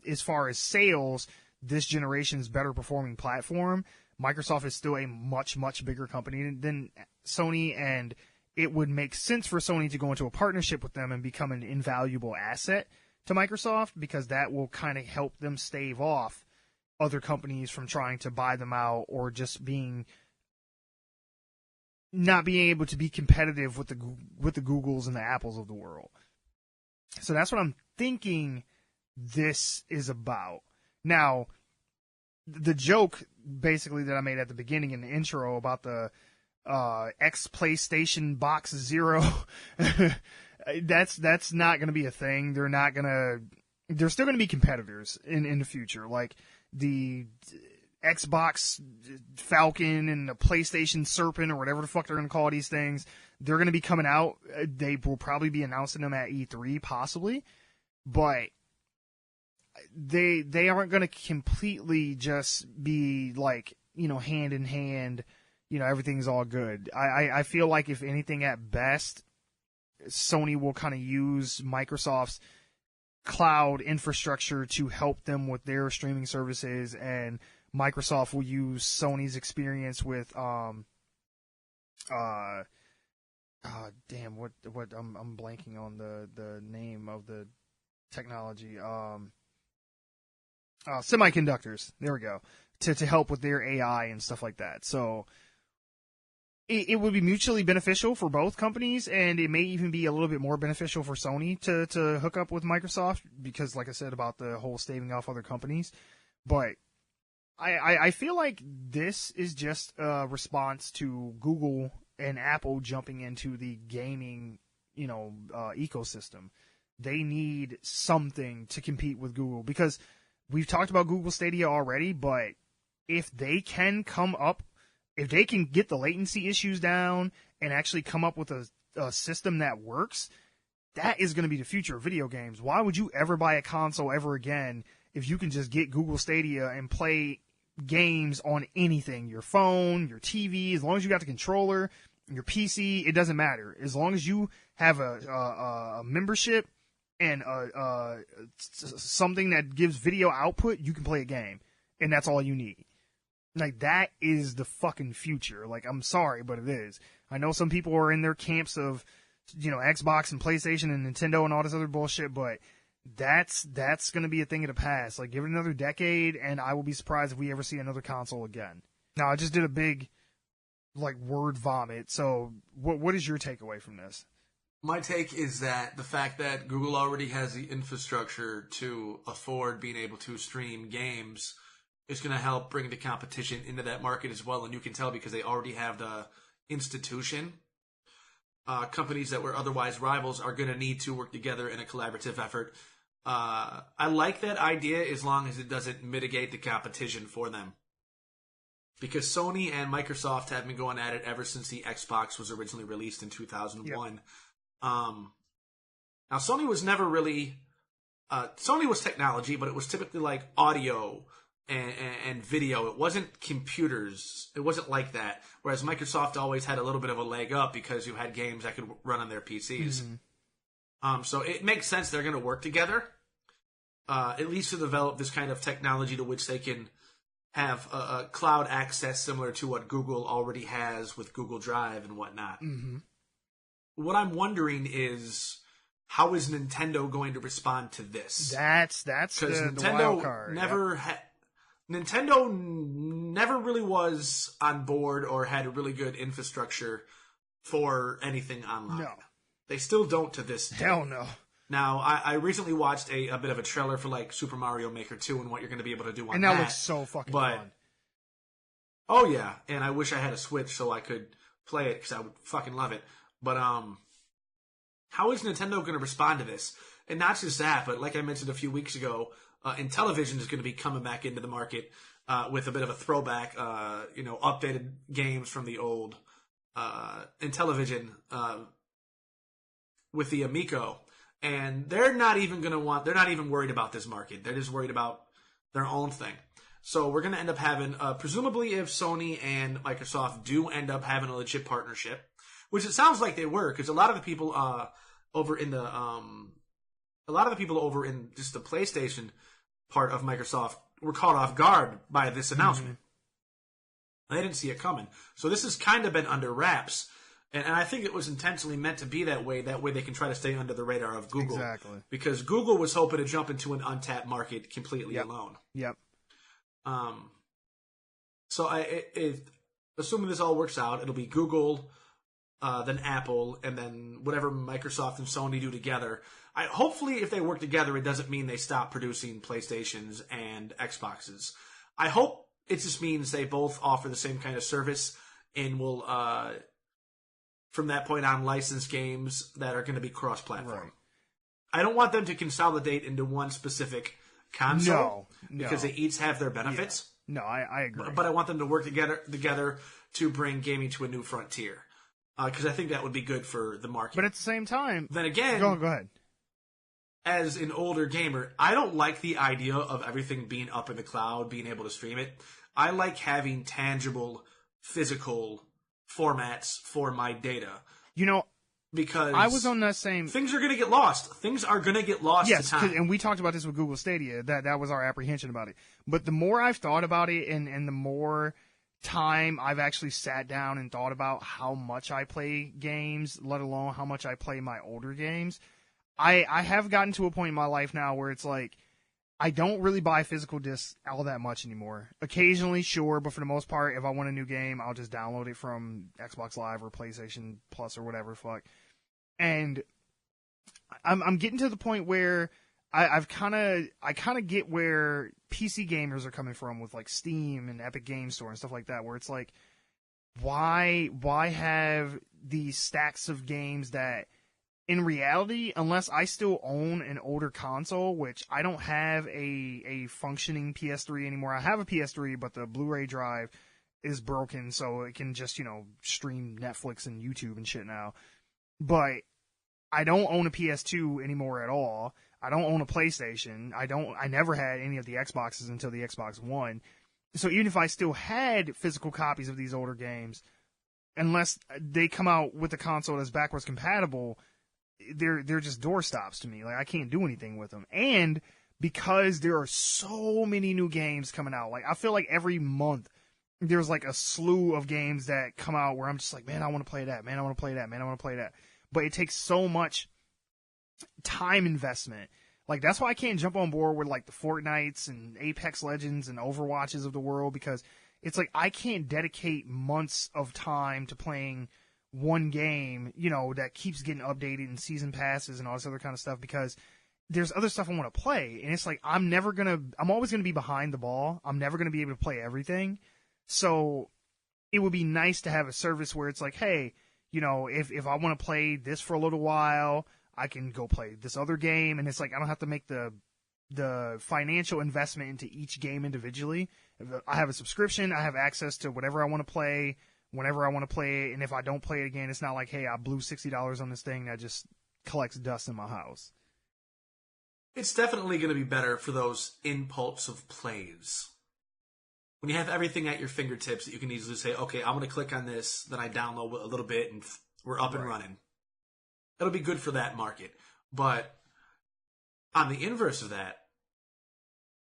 as far as sales, this generation's better performing platform. Microsoft is still a much, much bigger company than Sony, and it would make sense for Sony to go into a partnership with them and become an invaluable asset to Microsoft, because that will kind of help them stave off other companies from trying to buy them out or just not being able to be competitive with the Googles and the Apples of the world. So that's what I'm thinking this is about. Now, the joke basically that I made at the beginning in the intro about the X PlayStation Box Zero, that's not going to be a thing. They're still going to be competitors in the future. Like the Xbox Falcon and the PlayStation Serpent or whatever the fuck they're going to call these things, they're going to be coming out. They will probably be announcing them at E3 possibly, but they aren't going to completely just be like, hand in hand, everything's all good. I feel like if anything, at best, Sony will kind of use Microsoft's cloud infrastructure to help them with their streaming services, and Microsoft will use Sony's experience with I'm blanking on the name of the technology. Semiconductors. There we go. To help with their AI and stuff like that. So it would be mutually beneficial for both companies, and it may even be a little bit more beneficial for Sony to hook up with Microsoft, because, like I said, about the whole staving off other companies. But I feel like this is just a response to Google and Apple jumping into the gaming, ecosystem. They need something to compete with Google, because we've talked about Google Stadia already, but if they can get the latency issues down and actually come up with a system that works, that is going to be the future of video games. Why would you ever buy a console ever again if you can just get Google Stadia and play games on anything? Your phone, your TV, as long as you got the controller, your PC, it doesn't matter. As long as you have a membership and something that gives video output, you can play a game. And that's all you need. Like, that is the fucking future. Like, I'm sorry, but it is. I know some people are in their camps of, Xbox and PlayStation and Nintendo and all this other bullshit, but that's going to be a thing of the past. Like, give it another decade, and I will be surprised if we ever see another console again. Now, I just did a big, word vomit. So, what is your takeaway from this? My take is that the fact that Google already has the infrastructure to afford being able to stream games is going to help bring the competition into that market as well. And you can tell because they already have the institution. Companies that were otherwise rivals are going to need to work together in a collaborative effort. I like that idea as long as it doesn't mitigate the competition for them. because Sony and Microsoft have been going at it ever since the Xbox was originally released in 2001. Yep. Now, Sony was never really... Sony was technology, but it was typically like audio and video. It wasn't computers. It wasn't like that. Whereas Microsoft always had a little bit of a leg up because you had games that could run on their PCs. Mm-hmm. So it makes sense they're going to work together, at least to develop this kind of technology to which they can have a cloud access similar to what Google already has with Google Drive and whatnot. Mm-hmm. What I'm wondering is, how is Nintendo going to respond to this? That's the wild card. Nintendo never really was on board or had a really good infrastructure for anything online. No. They still don't to this day. Hell no. Now, I recently watched a bit of a trailer for like Super Mario Maker 2 and what you're going to be able to do on that. And that looks so fucking fun. Oh yeah, and I wish I had a Switch so I could play it because I would fucking love it. But how is Nintendo going to respond to this? And not just that, but like I mentioned a few weeks ago, Intellivision is going to be coming back into the market with a bit of a throwback, updated games from the old Intellivision with the Amico. And they're not even worried about this market. They're just worried about their own thing. So we're going to end up having, presumably if Sony and Microsoft do end up having a legit partnership, which it sounds like they were, because a lot of the people over in just the PlayStation part of Microsoft were caught off guard by this announcement. Mm-hmm. They didn't see it coming. So this has kind of been under wraps. And I think it was intentionally meant to be that way. That way they can try to stay under the radar of Google. Exactly. Because Google was hoping to jump into an untapped market completely alone. Yep. So assuming this all works out, it'll be Google, then Apple, and then whatever Microsoft and Sony do together. Hopefully, if they work together, it doesn't mean they stop producing PlayStations and Xboxes. I hope it just means they both offer the same kind of service and will... from that point on, license games that are going to be cross-platform. Right. I don't want them to consolidate into one specific console because they each have their benefits. Yeah. No, I agree. But I want them to work together to bring gaming to a new frontier because I think that would be good for the market. But at the same time... Then again... Go ahead. As an older gamer, I don't like the idea of everything being up in the cloud, being able to stream it. I like having tangible, physical... formats for my data. Because I was on that same... Things are going to get lost. Things are going to get lost to time. And we talked about this with Google Stadia. That was our apprehension about it. But the more I've thought about it and the more time I've actually sat down and thought about how much I play games, let alone how much I play my older games, I have gotten to a point in my life now where it's like, I don't really buy physical discs all that much anymore. Occasionally, sure, but for the most part, if I want a new game, I'll just download it from Xbox Live or PlayStation Plus or whatever fuck. And I'm getting to the point where I kind of get where PC gamers are coming from with like Steam and Epic Game Store and stuff like that, where it's like, why have these stacks of games that in reality, unless I still own an older console, which I don't have a functioning PS3 anymore. I have a PS3, but the Blu-ray drive is broken, so it can just, stream Netflix and YouTube and shit now. But I don't own a PS2 anymore at all. I don't own a PlayStation. I never had any of the Xboxes until the Xbox One. So even if I still had physical copies of these older games, unless they come out with a console that's backwards compatible, they're just doorstops to me. Like, I can't do anything with them. And because there are so many new games coming out, like, I feel like every month there's like a slew of games that come out where I'm just like, man, I want to play that. Man, I want to play that. Man, I want to play that. But it takes so much time investment. Like, that's why I can't jump on board with like the Fortnites and Apex Legends and Overwatches of the world, because it's like I can't dedicate months of time to playing one game, that keeps getting updated and season passes and all this other kind of stuff, because there's other stuff I want to play. And it's like, I'm always going to be behind the ball. I'm never going to be able to play everything. So it would be nice to have a service where it's like, hey, if I want to play this for a little while, I can go play this other game. And it's like, I don't have to make the the financial investment into each game individually. I have a subscription. I have access to whatever I want to play whenever I want to play it. And if I don't play it again, it's not like, hey, I blew $60 on this thing that just collects dust in my house. It's definitely going to be better for those impulsive plays. When you have everything at your fingertips that you can easily say, okay, I'm going to click on this, then I download a little bit, and we're up and running. It'll be good for that market. But on the inverse of that,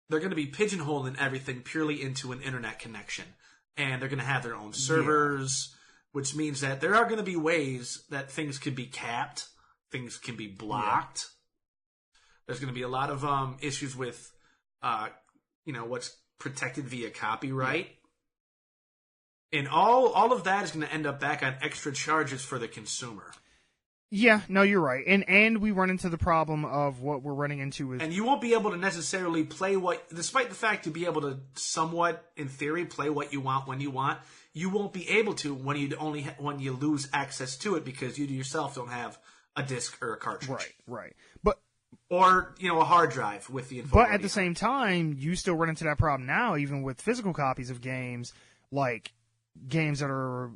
they're going to be pigeonholing everything purely into an internet connection. And they're going to have their own servers, which means that there are going to be ways that things can be capped, things can be blocked. Yeah. There's going to be a lot of issues with, what's protected via copyright. Yeah. And all of that is going to end up back on extra charges for the consumer. Yeah, no, you're right. And we run into the problem of what we're running into is... And you won't be able to necessarily play despite the fact to be able to somewhat, in theory, play what you want when you want, you won't be able to when you lose access to it because you yourself don't have a disc or a cartridge. Right. Or, a hard drive with the info. But at the same time, you still run into that problem now, even with physical copies of games, like games that are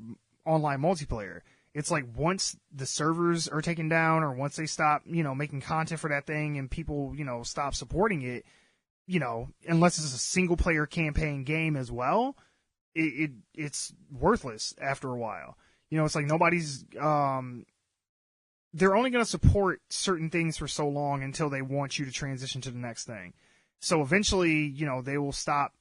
online multiplayer. It's like once the servers are taken down or once they stop, making content for that thing and people, stop supporting it, unless it's a single player campaign game as well, it's worthless after a while. It's like nobody's, they're only going to support certain things for so long until they want you to transition to the next thing. So eventually, they will stop,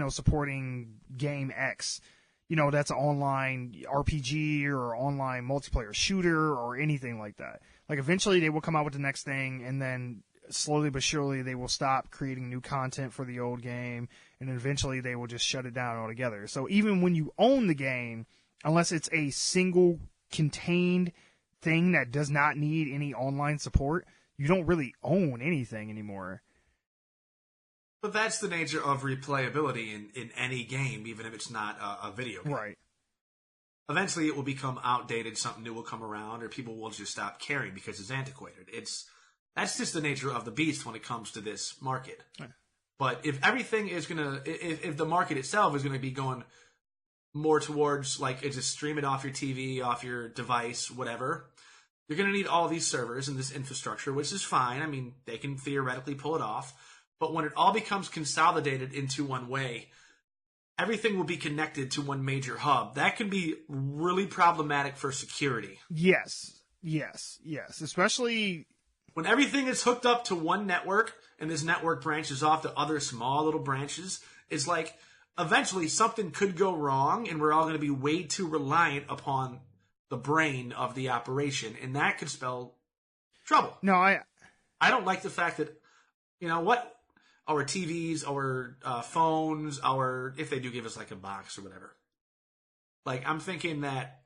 supporting game X. That's an online RPG or online multiplayer shooter or anything like that. Like, eventually they will come out with the next thing, and then slowly but surely they will stop creating new content for the old game, and then eventually they will just shut it down altogether. So even when you own the game, unless it's a single contained thing that does not need any online support, you don't really own anything anymore. But that's the nature of replayability in any game, even if it's not a video game. Right. Eventually it will become outdated, something new will come around, or people will just stop caring because it's antiquated. That's just the nature of the beast when it comes to this market. Right. But if everything is if the market itself is gonna be going more towards, like, just stream it off your TV, off your device, whatever, you're gonna need all these servers and this infrastructure, which is fine. I mean, they can theoretically pull it off. But when it all becomes consolidated into one way, everything will be connected to one major hub. That can be really problematic for security. Yes. Especially when everything is hooked up to one network and this network branches off to other small little branches, it's like eventually something could go wrong and we're all going to be way too reliant upon the brain of the operation. And that could spell trouble. No, I don't like the fact that, our TVs, our phones, if they do give us like a box or whatever. Like, I'm thinking that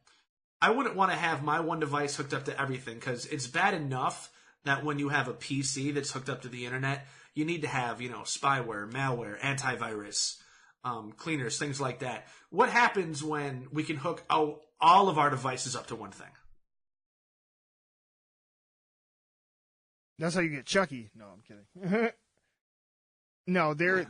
I wouldn't want to have my one device hooked up to everything because it's bad enough that when you have a PC that's hooked up to the internet, you need to have, spyware, malware, antivirus, cleaners, things like that. What happens when we can hook all of our devices up to one thing? That's how you get Chucky. No, I'm kidding. No, there's...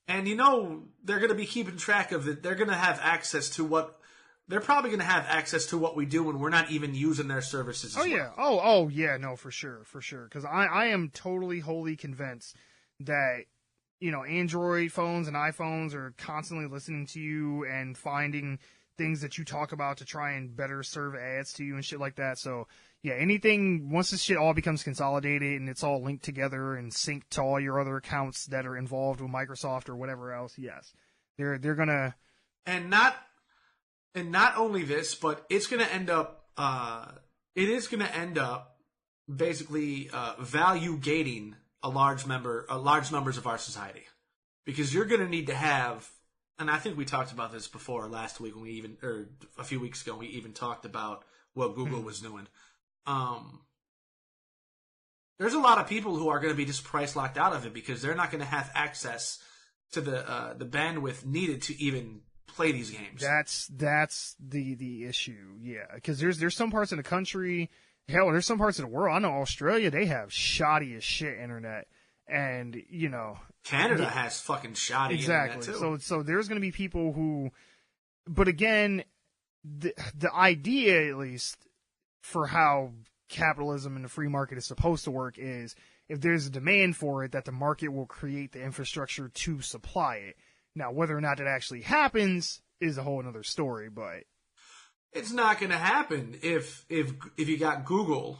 And they're going to be keeping track of it. They're going to have access to what... They're probably going to have access to what we do when we're not even using their services as yeah. well. Oh, yeah, no, for sure. Because I am totally, wholly convinced that, Android phones and iPhones are constantly listening to you and finding things that you talk about to try and better serve ads to you and shit like that. So... yeah, anything, once this shit all becomes consolidated and it's all linked together and synced to all your other accounts that are involved with Microsoft or whatever else, yes. They're gonna... And not only this, but it's gonna end up, basically value gating large numbers of our society. Because you're gonna need to have, and I think we talked about this before last week or a few weeks ago, we even talked about what Google was doing. There's a lot of people who are going to be just price locked out of it because they're not going to have access to the bandwidth needed to even play these games. That's the issue, yeah. Because there's some parts of the country Hell, there's some parts of the world. I know Australia, they have shoddy as shit internet. And, Canada has fucking shoddy internet, too. So there's going to be people who... But again, the idea, at least, for how capitalism and the free market is supposed to work is if there's a demand for it, that the market will create the infrastructure to supply it. Now, whether or not that actually happens is a whole other story, but... It's not going to happen if you got Google.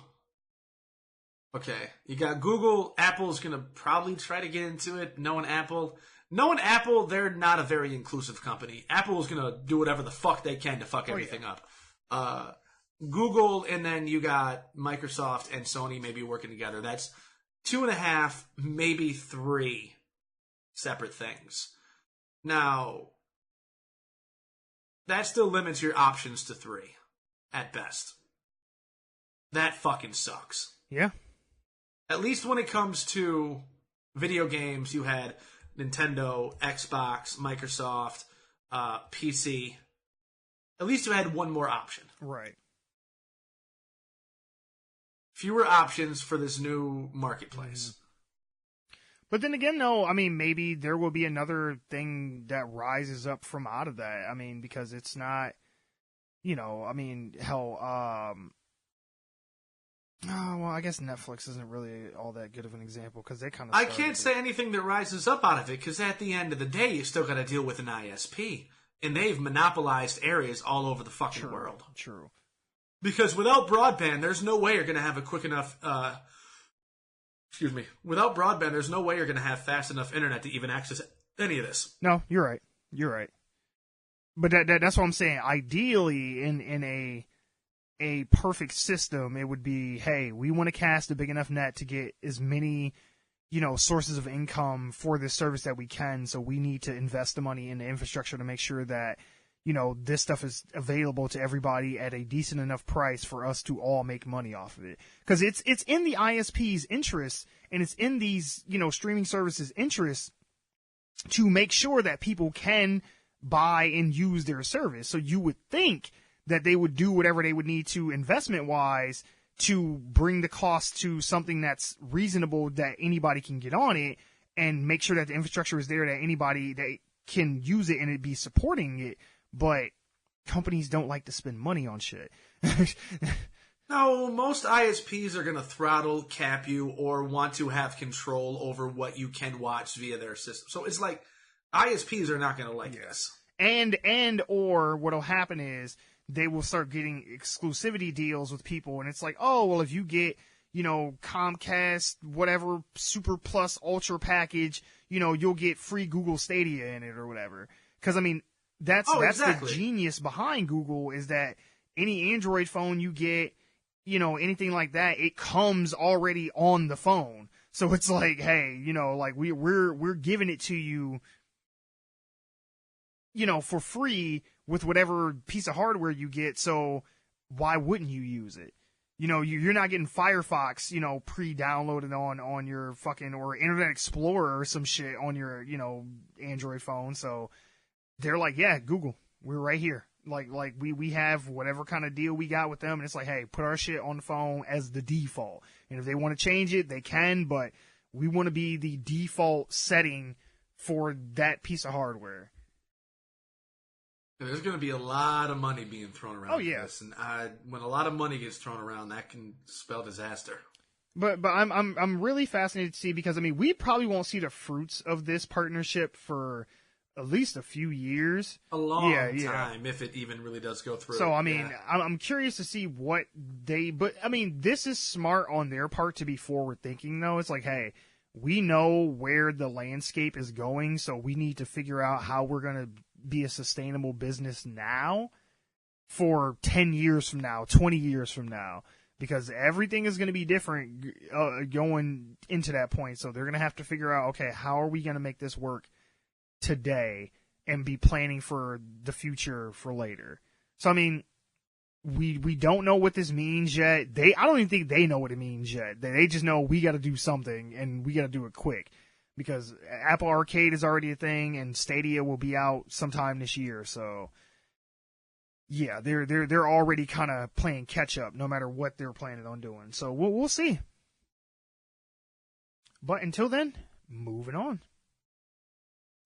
Okay, you got Google. Apple's going to probably try to get into it. Knowing Apple, they're not a very inclusive company. Apple is going to do whatever the fuck they can to fuck everything up. Google, and then you got Microsoft and Sony maybe working together. That's 2.5, maybe 3 separate things. Now, that still limits your options to 3, at best. That fucking sucks. Yeah. At least when it comes to video games, you had Nintendo, Xbox, Microsoft, PC. At least you had one more option. Right. Fewer options for this new marketplace. Mm-hmm. But then again, though, I mean, maybe there will be another thing that rises up from out of that. I mean, because it's not, hell, oh, well, I guess Netflix isn't really all that good of an example because they kind of... I can't say anything that rises up out of it because at the end of the day, you still got to deal with an ISP. And they've monopolized areas all over the fucking world. True. Because without broadband, there's no way you're going to have a quick enough... Without broadband, there's no way you're going to have fast enough internet to even access any of this. No, you're right. But that's what I'm saying. Ideally, in a perfect system, it would be, hey, we want to cast a big enough net to get as many, sources of income for this service that we can. So we need to invest the money in the infrastructure to make sure that, this stuff is available to everybody at a decent enough price for us to all make money off of it. Because it's in the ISP's interest, and it's in these, streaming services' interest to make sure that people can buy and use their service. So you would think that they would do whatever they would need to investment-wise to bring the cost to something that's reasonable that anybody can get on it and make sure that the infrastructure is there that anybody that can use it and it be supporting it. But companies don't like to spend money on shit. No, most ISPs are going to throttle, cap you, or want to have control over what you can watch via their system. So it's like ISPs are not going to like this. Or what'll happen is they will start getting exclusivity deals with people, and it's like, oh, well, if you get, Comcast, whatever, Super Plus Ultra package, you'll get free Google Stadia in it or whatever. Because, I mean, that's exactly. The genius behind Google is that any Android phone you get, anything like that, it comes already on the phone. So it's like, hey, we're giving it to you, for free with whatever piece of hardware you get. So why wouldn't you use it? You're not getting Firefox, pre-downloaded on your fucking, or Internet Explorer or some shit on your, Android phone. So they're like, yeah, Google, we're right here. Like we have whatever kind of deal we got with them, and it's like, hey, put our shit on the phone as the default. And if they want to change it, they can, but we want to be the default setting for that piece of hardware. There's going to be a lot of money being thrown around. Oh, yeah. This, and when a lot of money gets thrown around, that can spell disaster. But I'm really fascinated to see, because I mean, we probably won't see the fruits of this partnership for at least a few years. A long time, if it even really does go through. So, I mean, I'm curious to see what but I mean, this is smart on their part to be forward thinking, though. It's like, hey, we know where the landscape is going, so we need to figure out how we're going to be a sustainable business now for 10 years from now, 20 years from now, because everything is going to be different going into that point. So they're going to have to figure out, okay, how are we going to make this work today and be planning for the future for later. So, I mean, we don't know what this means yet. I don't even think they know what it means yet. They just know we got to do something, and we got to do it quick, because Apple Arcade is already a thing, and Stadia will be out sometime this year. So yeah, they're already kind of playing catch up, no matter what they're planning on doing. So we'll see. But until then, moving on.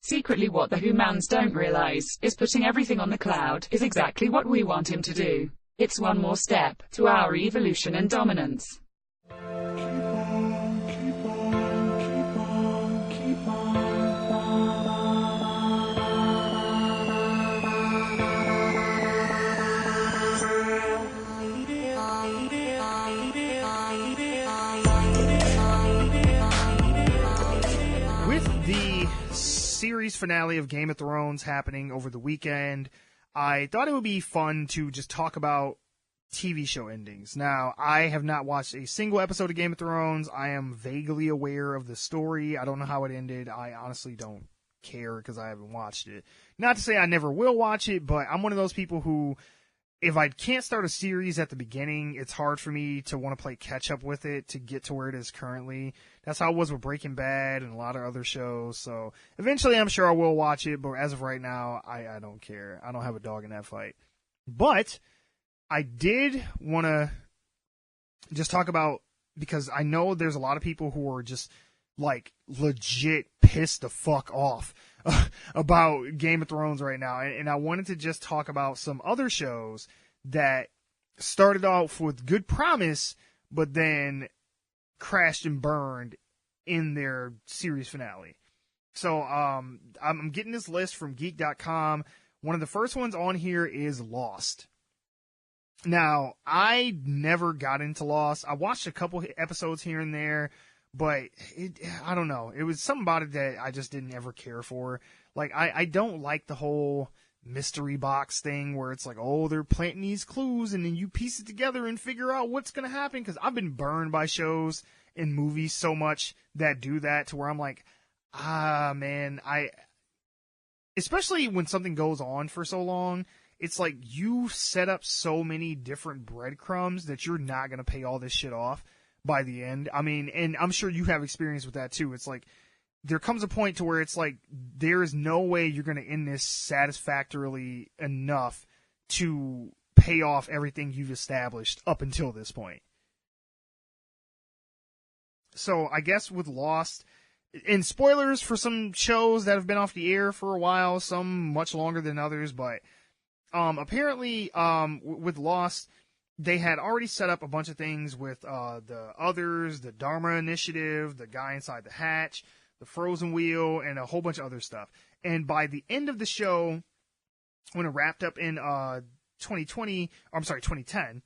Secretly, what the humans don't realize is putting everything on the cloud is exactly what we want him to do. It's one more step to our evolution and dominance. Series finale of Game of Thrones happening over the weekend, I thought it would be fun to just talk about TV show endings. Now, I have not watched a single episode of Game of Thrones. I am vaguely aware of the story. I don't know how it ended. I honestly don't care because I haven't watched it. Not to say I never will watch it, but I'm one of those people who, if I can't start a series at the beginning, it's hard for me to want to play catch up with it to get to where it is currently. That's how it was with Breaking Bad and a lot of other shows. So eventually I'm sure I will watch it, but as of right now, I don't care. I don't have a dog in that fight. But I did want to just talk about, because I know there's a lot of people who are just like legit pissed the fuck off about Game of Thrones right now. And I wanted to just talk about some other shows that started off with good promise, but then crashed and burned in their series finale. So I'm getting this list from Geek.com. One of the first ones on here is Lost. Now, I never got into Lost. I watched a couple episodes here and there, but I don't know. It was something about it that I just didn't ever care for. Like, I don't like the whole mystery box thing where it's like, oh, they're planting these clues and then you piece it together and figure out what's going to happen. Because I've been burned by shows and movies so much that do that, to where I'm like, man, especially when something goes on for so long, it's like you set up so many different breadcrumbs that you're not going to pay all this shit off by the end. I mean, and I'm sure you have experience with that too. It's like, there comes a point to where it's like, there is no way you're going to end this satisfactorily enough to pay off everything you've established up until this point. So I guess with Lost, and spoilers for some shows that have been off the air for a while, some much longer than others, but apparently with Lost, they had already set up a bunch of things with the Others, the Dharma Initiative, the Guy Inside the Hatch, the Frozen Wheel, and a whole bunch of other stuff. And by the end of the show, when it wrapped up in 2010,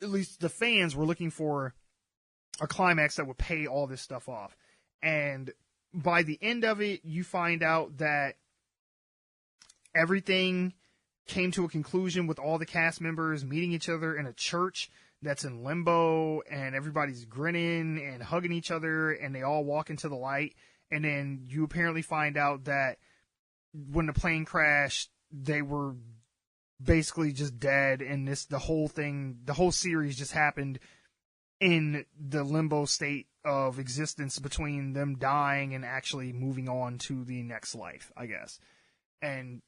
at least the fans were looking for a climax that would pay all this stuff off. And by the end of it, you find out that everything came to a conclusion with all the cast members meeting each other in a church that's in limbo, and everybody's grinning and hugging each other, and they all walk into the light. And then you apparently find out that when the plane crashed, they were basically just dead, and the whole series just happened in the limbo state of existence between them dying and actually moving on to the next life, I guess. And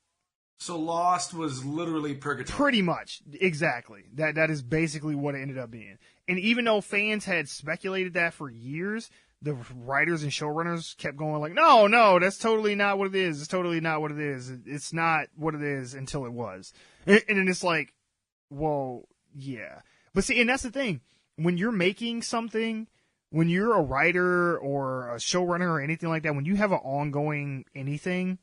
so Lost was literally purgatory. Pretty much. Exactly. That is basically what it ended up being. And even though fans had speculated that for years, the writers and showrunners kept going like, no, that's totally not what it is. It's totally not what it is. It's not what it is until it was. And then it's like, well, yeah. But see, and that's the thing. When you're making something, when you're a writer or a showrunner or anything like that, when you have an ongoing anything,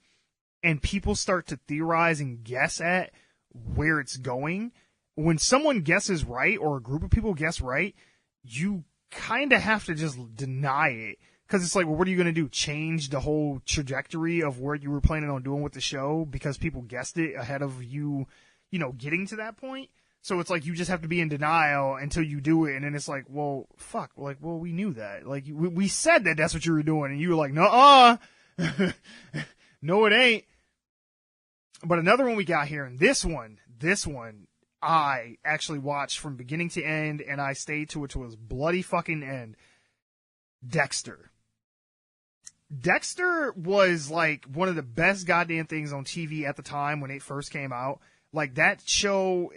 and people start to theorize and guess at where it's going, when someone guesses right or a group of people guess right, you kind of have to just deny it. Because it's like, well, what are you going to do? Change the whole trajectory of what you were planning on doing with the show because people guessed it ahead of you, getting to that point? So it's like you just have to be in denial until you do it. And then it's like, well, fuck. Like, well, we knew that. Like, we said that that's what you were doing. And you were like, nuh-uh. No, it ain't. But another one we got here, and this one, I actually watched from beginning to end, and I stayed to it to its bloody fucking end. Dexter. Dexter was like one of the best goddamn things on TV at the time when it first came out. Like that show,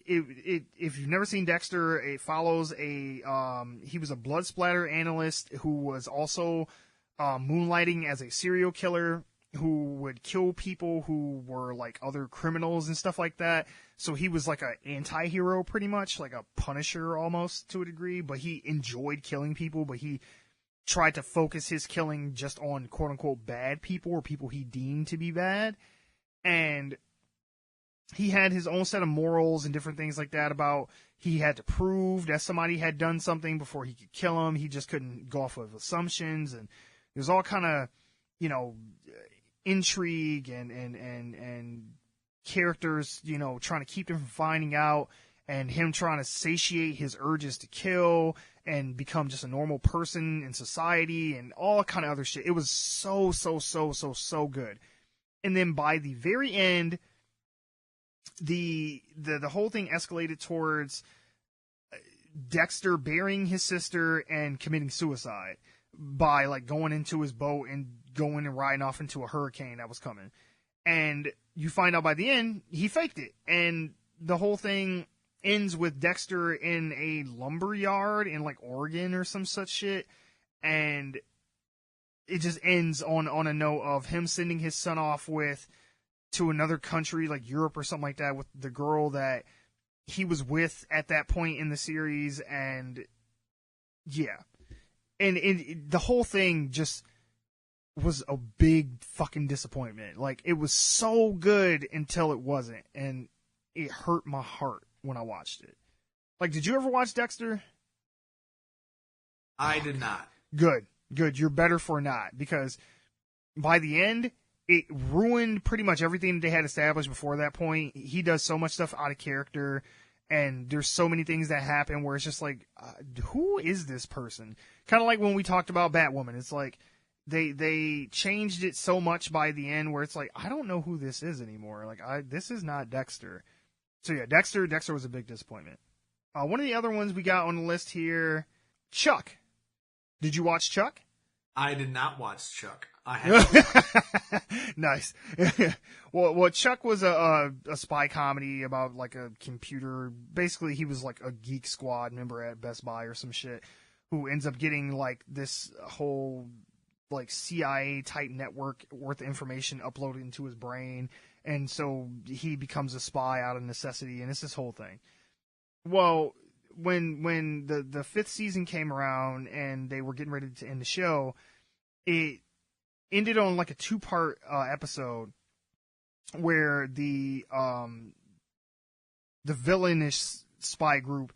if you've never seen Dexter, it follows he was a blood splatter analyst who was also moonlighting as a serial killer who would kill people who were like other criminals and stuff like that. So he was like an anti-hero pretty much, like a Punisher almost to a degree, but he enjoyed killing people, but he tried to focus his killing just on quote unquote bad people or people he deemed to be bad. And he had his own set of morals and different things like that about he had to prove that somebody had done something before he could kill him. He just couldn't go off of assumptions, and there's all kind of, you know, intrigue and characters, you know, trying to keep him from finding out, and him trying to satiate his urges to kill and become just a normal person in society and all kind of other shit. It was so good. And then by the very end, the whole thing escalated towards Dexter burying his sister and committing suicide by like going into his boat and going and riding off into a hurricane that was coming. And you find out by the end, he faked it. And the whole thing ends with Dexter in a lumber yard in like Oregon or some such shit. And it just ends on a note of him sending his son off to another country like Europe or something like that with the girl that he was with at that point in the series. And yeah. And the whole thing just was a big fucking disappointment. Like, it was so good until it wasn't, and it hurt my heart when I watched it. Like, did you ever watch Dexter? I did not. Good. You're better for not, because by the end, it ruined pretty much everything they had established before that point. He does so much stuff out of character, and there's so many things that happen where it's just like, who is this person? Kind of like when we talked about Batwoman. It's like, they changed it so much by the end where it's like, I don't know who this is anymore. Like, this is not Dexter. So yeah, Dexter was a big disappointment. One of the other ones we got on the list here, Chuck. Did you watch Chuck? I did not watch Chuck. I have. Nice. Well, Chuck was a spy comedy about like a computer. Basically, he was like a Geek Squad member at Best Buy or some shit who ends up getting like this whole like CIA type network worth of information uploaded into his brain, and so he becomes a spy out of necessity, and it's this whole thing. Well, when the fifth season came around and they were getting ready to end the show, it ended on like a 2-part episode where the villainous spy group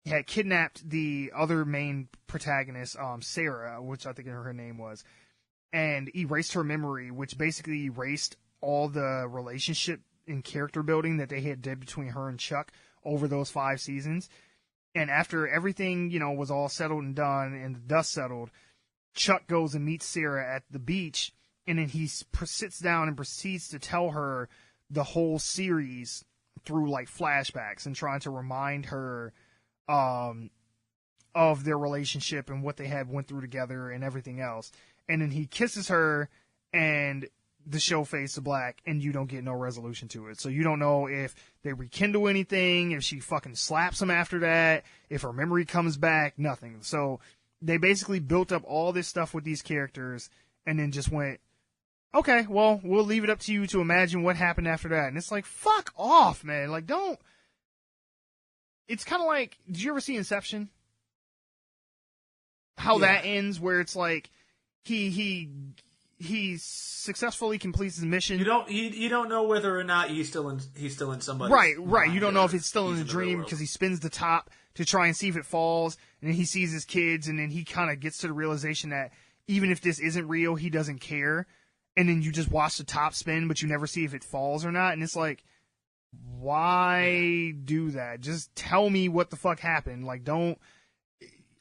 had kidnapped the other main protagonist, Sarah, which I think her name was, and erased her memory, which basically erased all the relationship and character building that they had did between her and Chuck over those 5 seasons. And after everything, you know, was all settled and done and the dust settled, Chuck goes and meets Sarah at the beach, and then he sits down and proceeds to tell her the whole series through like flashbacks and trying to remind her of their relationship and what they had went through together and everything else. And then he kisses her, and the show fades to black, and you don't get no resolution to it. So you don't know if they rekindle anything, if she fucking slaps him after that, if her memory comes back, nothing. So they basically built up all this stuff with these characters and then just went, okay, well, we'll leave it up to you to imagine what happened after that. And it's like, fuck off, man. Like, don't. It's kind of like, did you ever see Inception? How that ends, where it's like, he successfully completes his mission. You don't know whether or not he's still in somebody's right. You don't know if it's still in a the dream because he spins the top to try and see if it falls, and then he sees his kids, and then he kind of gets to the realization that even if this isn't real, he doesn't care. And then you just watch the top spin, but you never see if it falls or not. And it's like, why do that? Just tell me what the fuck happened. Like, don't.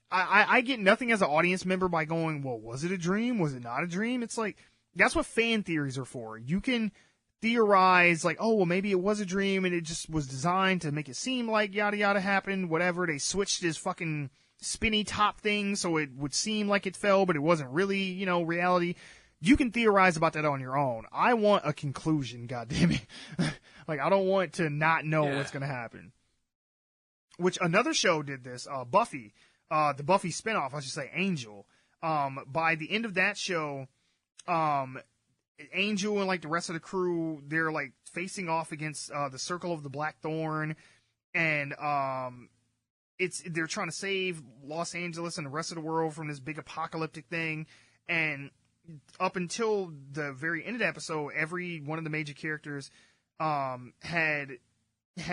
I get nothing as an audience member by going, well, was it a dream? Was it not a dream? It's like, that's what fan theories are for. You can theorize, like, oh, well, maybe it was a dream and it just was designed to make it seem like yada yada happened, whatever. They switched his fucking spinny top thing, so it would seem like it fell, but it wasn't really, you know, reality. You can theorize about that on your own. I want a conclusion, goddammit. Like, I don't want to not know what's going to happen. Which another show did this, Buffy, the Buffy spinoff, I should say, Angel. By the end of that show, Angel and like the rest of the crew, they're like facing off against the Circle of the Blackthorn, and they're trying to save Los Angeles and the rest of the world from this big apocalyptic thing. And up until the very end of the episode, every one of the major characters had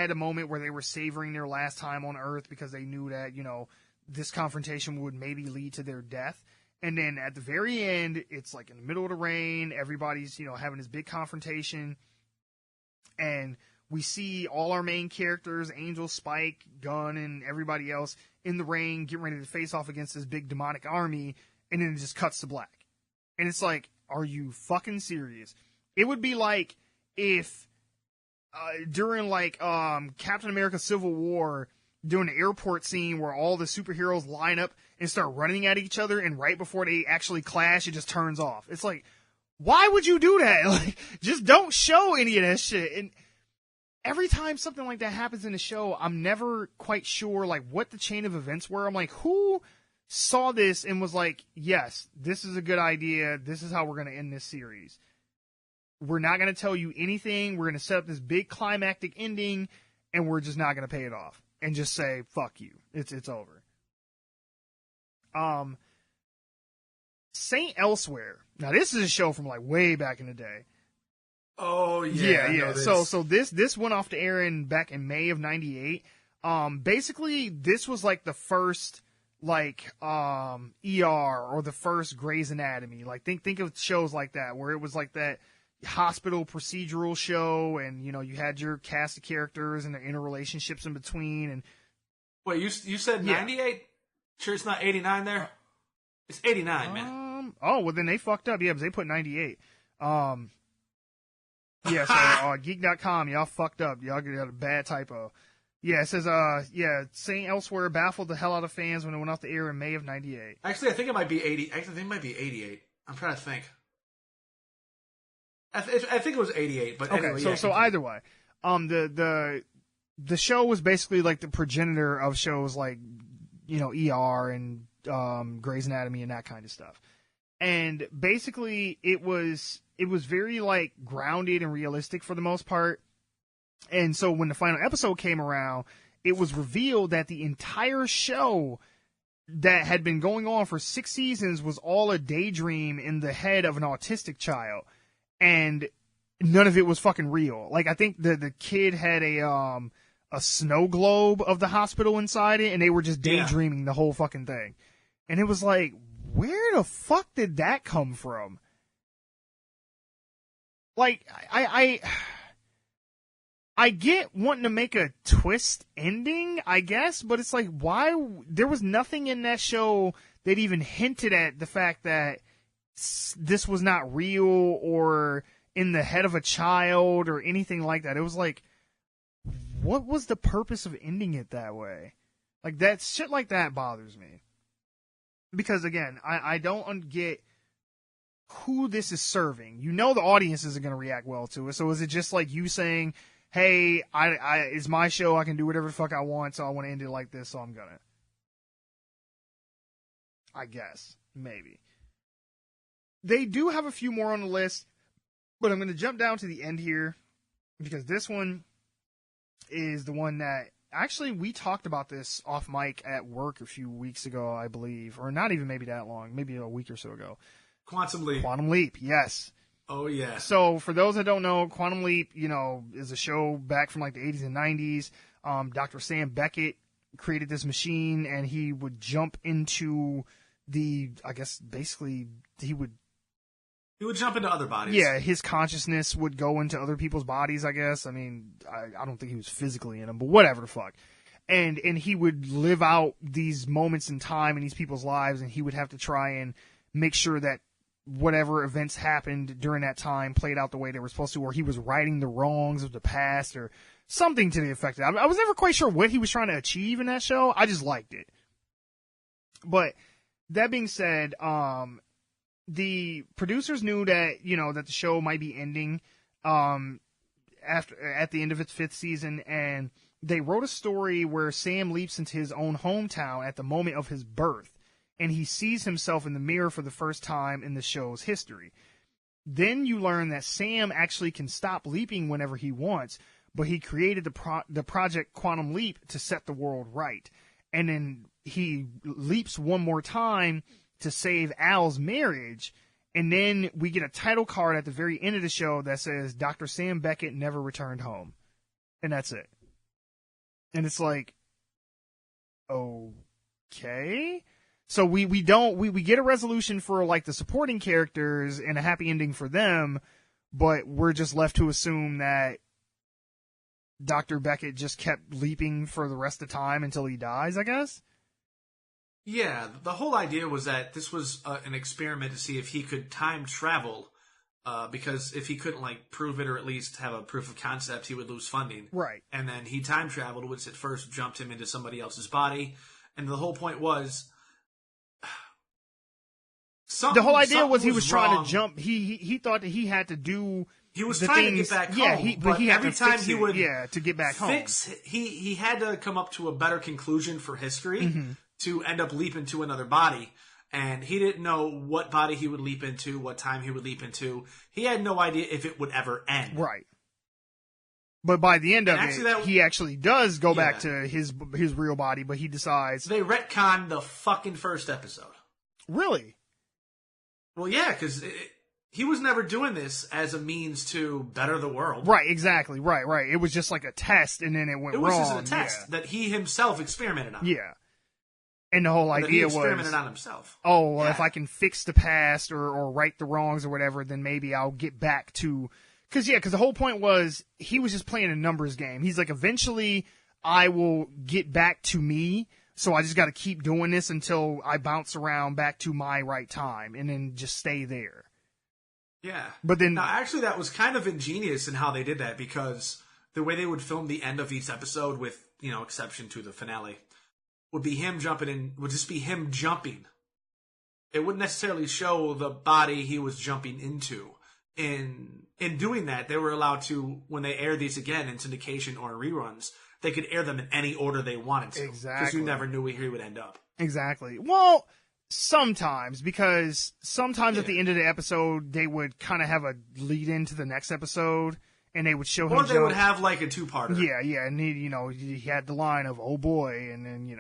a moment where they were savoring their last time on Earth because they knew that, you know, this confrontation would maybe lead to their death. And then at the very end, it's like in the middle of the rain, everybody's, you know, having this big confrontation, and we see all our main characters, Angel, Spike, Gunn, and everybody else in the rain getting ready to face off against this big demonic army, and then it just cuts to black. And it's like, are you fucking serious? It would be like if during like Captain America Civil War, doing the airport scene where all the superheroes line up and start running at each other, and right before they actually clash, it just turns off. It's like, why would you do that? Like, just don't show any of that shit. And every time something like that happens in the show, I'm never quite sure like what the chain of events were. I'm like, who saw this and was like, yes, this is a good idea. This is how we're going to end this series. We're not going to tell you anything. We're going to set up this big climactic ending, and we're just not going to pay it off and just say, fuck you. It's over. Saint Elsewhere. Now, this is a show from like way back in the day. Oh, yeah. Yeah. So this went off the air back in May of 98. Basically, this was like the first like ER or the first Grey's Anatomy. Like think of shows like that where it was like that hospital procedural show, and you know, you had your cast of characters and their interrelationships in between. And wait, you said 98? Sure, it's not 89 there. It's 89, man. Oh well, then they fucked up. Yeah, because they put 98. Yeah, so Geek.com, y'all fucked up. Y'all got a bad typo. Yeah, it says, Saint Elsewhere baffled the hell out of fans when it went off the air in May of 98. Actually, I think it might be 80. Actually, I think it might be 88. I'm trying to think. I think it was 88, but okay, anyway, so either way, the show was basically like the progenitor of shows like, you know, ER and Grey's Anatomy and that kind of stuff. And basically it was very like grounded and realistic for the most part. And so when the final episode came around, it was revealed that the entire show that had been going on for 6 seasons was all a daydream in the head of an autistic child. And none of it was fucking real. Like, I think the kid had a snow globe of the hospital inside it, and they were just daydreaming the whole fucking thing. And it was like, where the fuck did that come from? Like, I get wanting to make a twist ending, I guess, but it's like, why? There was nothing in that show that even hinted at the fact that this was not real or in the head of a child or anything like that. It was like, what was the purpose of ending it that way? Like, that shit like that bothers me. Because, again, I don't get who this is serving. You know the audience isn't going to react well to it, so is it just like you saying, hey, it's my show, I can do whatever the fuck I want, so I want to end it like this, so I'm gonna. I guess. Maybe. They do have a few more on the list, but I'm going to jump down to the end here, because this one is the one that, actually, we talked about this off mic at work a few weeks ago, I believe, or not even maybe that long, maybe a week or so ago. Quantum Leap. Quantum Leap, yes. Oh, yeah. So, for those that don't know, Quantum Leap, you know, is a show back from like the 80s and 90s. Dr. Sam Beckett created this machine, and he would jump into I guess, basically, he would jump into other bodies. Yeah, his consciousness would go into other people's bodies, I guess. I mean, I don't think he was physically in them, but whatever the fuck. And he would live out these moments in time in these people's lives, and he would have to try and make sure that whatever events happened during that time played out the way they were supposed to, or he was righting the wrongs of the past, or something to the effect of that. I was never quite sure what he was trying to achieve in that show. I just liked it. But that being said, the producers knew that, that the show might be ending at the end of its 5th season, and they wrote a story where Sam leaps into his own hometown at the moment of his birth, and he sees himself in the mirror for the first time in the show's history. Then you learn that Sam actually can stop leaping whenever he wants, but he created the Project Quantum Leap to set the world right. And then he leaps one more time to save Al's marriage, and then we get a title card at the very end of the show that says Dr. Sam Beckett never returned home. And that's it. And it's like, okay. So we get a resolution for like the supporting characters and a happy ending for them, but we're just left to assume that Dr. Beckett just kept leaping for the rest of the time until he dies, I guess. Yeah, the whole idea was that this was an experiment to see if he could time travel, because if he couldn't prove it or at least have a proof of concept, he would lose funding. Right. And then he time traveled, which at first jumped him into somebody else's body. And the whole point was, the whole idea was he was wrong. trying to jump. He thought that he had to do. He was the trying things, to get back yeah, home. but he had every to time fix he it, would to get back home. He had to come up to a better conclusion for history Mm-hmm. to end up leaping to another body. And he didn't know what body he would leap into, what time he would leap into. He had no idea if it would ever end. Right. But by the end of he actually does go back to his real body, but he decides... They retconned the fucking first episode. Really? Well, yeah, because he was never doing this as a means to better the world. Right, exactly. Right. It was just like a test, and then it went wrong. It was just a test that he himself experimented on. Yeah. And the whole idea was... He experimented on himself. Oh, well, if I can fix the past or right the wrongs or whatever, then maybe I'll get back to... Because the whole point was he was just playing a numbers game. He's like, eventually I will get back to me, so I just got to keep doing this until I bounce around back to my right time and then just stay there. Yeah. But then... Now, actually, that was kind of ingenious in how they did that, because the way they would film the end of each episode with, exception to the finale, would be him jumping in, would just be him jumping. It wouldn't necessarily show the body he was jumping into. In doing that, they were allowed to, when they air these again in syndication or reruns, they could air them in any order they wanted to. Exactly. Because you never knew where he would end up. Exactly. Well, sometimes, because sometimes at the end of the episode, they would kind of have a lead into the next episode, and they would show him. Or they would have a two-parter. Yeah, and he had the line of "oh boy," and then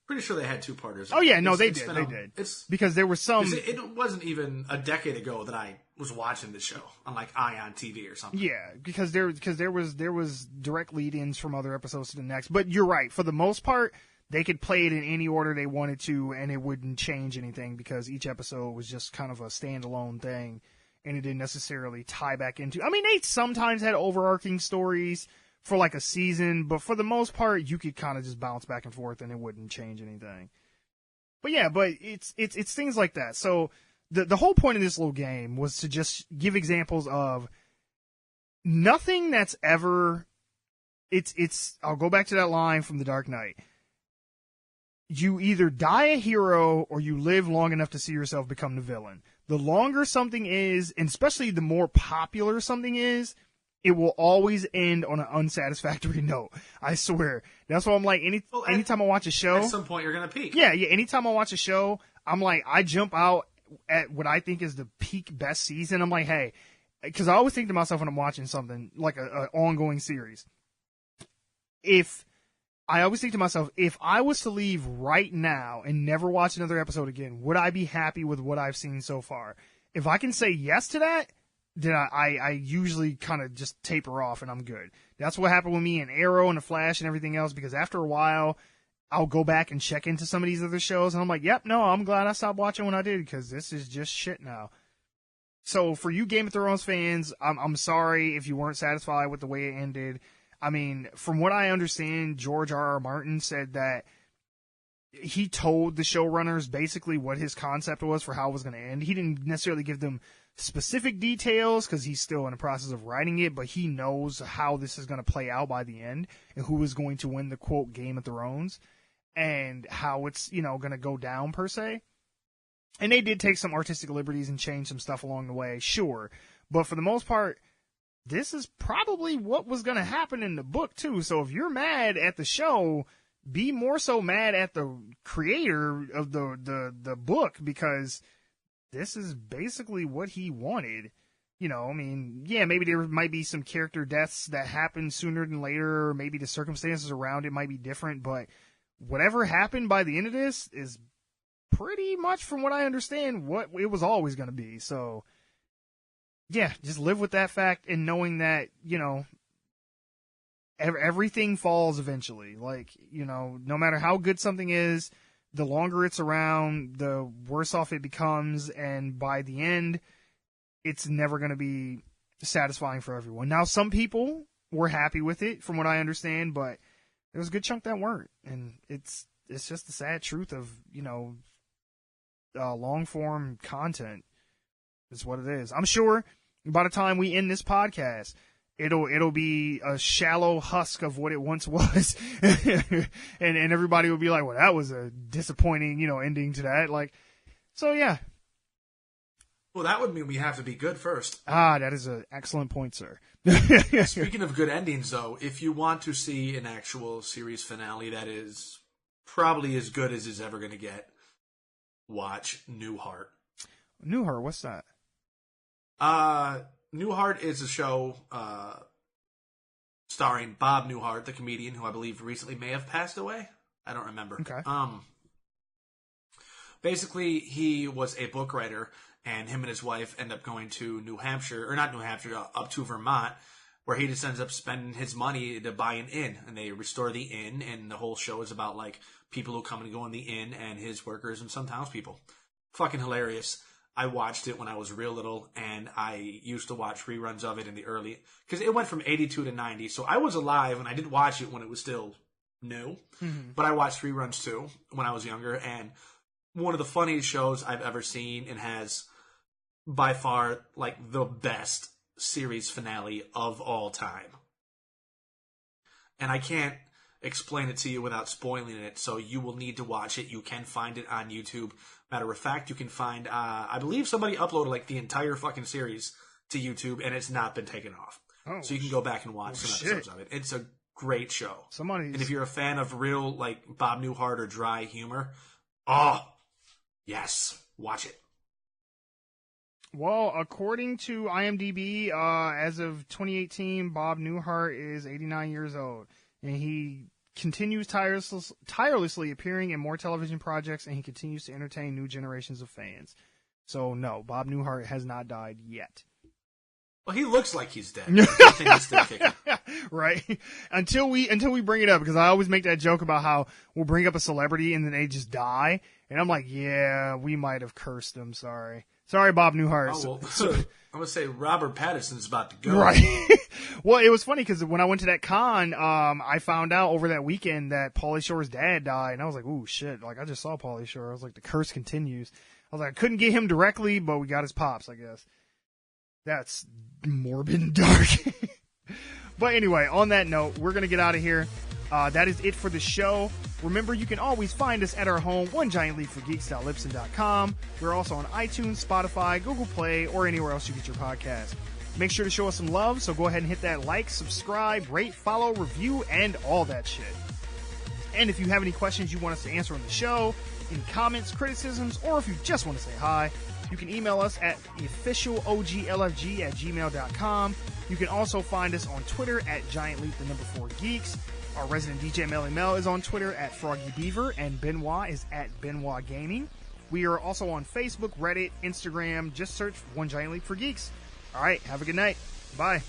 Pretty sure they had two-parters. Oh yeah, no, they did. It's because there was some. It wasn't even a decade ago that I was watching this show on Ion TV or something. Yeah, because there was direct lead-ins from other episodes to the next. But you're right. For the most part, they could play it in any order they wanted to, and it wouldn't change anything because each episode was just kind of a standalone thing, and it didn't necessarily tie back into. I mean, they sometimes had overarching stories for a season, but for the most part, you could kind of just bounce back and forth and it wouldn't change anything. But yeah, it's things like that. So the whole point of this little game was to just give examples of nothing that's ever, I'll go back to that line from The Dark Knight. You either die a hero or you live long enough to see yourself become the villain. The longer something is, and especially the more popular something is, it will always end on an unsatisfactory note. I swear. That's why I'm like, anytime I watch a show. At some point, you're going to peak. Yeah. Anytime I watch a show, I'm like, I jump out at what I think is the peak best season. I'm like, hey, because I always think to myself when I'm watching something, like an ongoing series. I always think to myself, if I was to leave right now and never watch another episode again, would I be happy with what I've seen so far? If I can say yes to that, then I usually kind of just taper off and I'm good. That's what happened with me in Arrow and The Flash and everything else, because after a while, I'll go back and check into some of these other shows and I'm like, yep, no, I'm glad I stopped watching when I did because this is just shit now. So for you Game of Thrones fans, I'm sorry if you weren't satisfied with the way it ended. I mean, from what I understand, George R.R. Martin said that he told the showrunners basically what his concept was for how it was going to end. He didn't necessarily give them specific details because he's still in the process of writing it, but he knows how this is going to play out by the end and who is going to win the quote Game of Thrones. and how it's, going to go down per se. And they did take some artistic liberties and change some stuff along the way, sure. But for the most part, this is probably what was going to happen in the book, too. So if you're mad at the show, be more so mad at the creator of the book, because this is basically what he wanted. Maybe there might be some character deaths that happen sooner than later, or maybe the circumstances around it might be different, but whatever happened by the end of this is pretty much, from what I understand, what it was always going to be. So, yeah, just live with that fact and knowing that, everything falls eventually. Like, no matter how good something is, the longer it's around, the worse off it becomes, and by the end, it's never going to be satisfying for everyone. Now, some people were happy with it, from what I understand, but there was a good chunk that weren't, and it's just the sad truth of, long-form content is what it is. I'm sure by the time we end this podcast, it'll be a shallow husk of what it once was, and everybody will be like, well, that was a disappointing, ending to that. Like, so yeah. Well, that would mean we have to be good first. That is an excellent point, sir. Speaking of good endings, though, if you want to see an actual series finale that is probably as good as it's ever going to get, watch Newhart. Newhart, what's that? Newhart is a show starring Bob Newhart, the comedian who I believe recently may have passed away. I don't remember. Okay. Basically, he was a book writer, and him and his wife end up going to New Hampshire, or not New Hampshire, up to Vermont, where he just ends up spending his money to buy an inn, and they restore the inn, and the whole show is about, like, people who come and go in the inn, and his workers and some townspeople. Fucking hilarious. I watched it when I was real little, and I used to watch reruns of it in the early, because it went from 82 to 90, so I was alive, and I did watch it when it was still new, but I watched reruns too when I was younger, and one of the funniest shows I've ever seen, and has by far, like, the best series finale of all time. And I can't explain it to you without spoiling it, so you will need to watch it. You can find it on YouTube. Matter of fact, you can find, I believe somebody uploaded, like, the entire fucking series to YouTube, and it's not been taken off. So you can go back and watch some episodes of it. It's a great show. And if you're a fan of real, like, Bob Newhart or dry humor, yes, watch it. Well, according to IMDb, as of 2018, Bob Newhart is 89 years old, and he continues tirelessly appearing in more television projects, and he continues to entertain new generations of fans. So, no, Bob Newhart has not died yet. Well, he looks like he's dead. I think he's still kicking. Right? Until we bring it up, because I always make that joke about how we'll bring up a celebrity and then they just die, and I'm like, yeah, we might have cursed them. Sorry, Bob Newhart. Oh, well, I'm gonna say Robert Pattinson's about to go. Right. Well, it was funny because when I went to that con, I found out over that weekend that Pauly Shore's dad died, and I was like, ooh, shit. Like, I just saw Pauly Shore. I was like, the curse continues. I was like, I couldn't get him directly, but we got his pops, I guess. That's morbid and dark. But anyway, on that note, we're going to get out of here. That is it for the show. Remember, you can always find us at our home, onegiantleapforgeeks.libsyn.com. We're also on iTunes, Spotify, Google Play, or anywhere else you get your podcast. Make sure to show us some love, so go ahead and hit that like, subscribe, rate, follow, review, and all that shit. And if you have any questions you want us to answer on the show, any comments, criticisms, or if you just want to say hi, you can email us at officialoglfg@gmail.com. You can also find us on Twitter at GiantLeap4Geeks. Our resident DJ Melly Mel is on Twitter at Froggy Beaver, and Benwah is at Benwah Gaming. We are also on Facebook, Reddit, Instagram. Just search One Giant Leap for Geeks. All right, have a good night. Bye.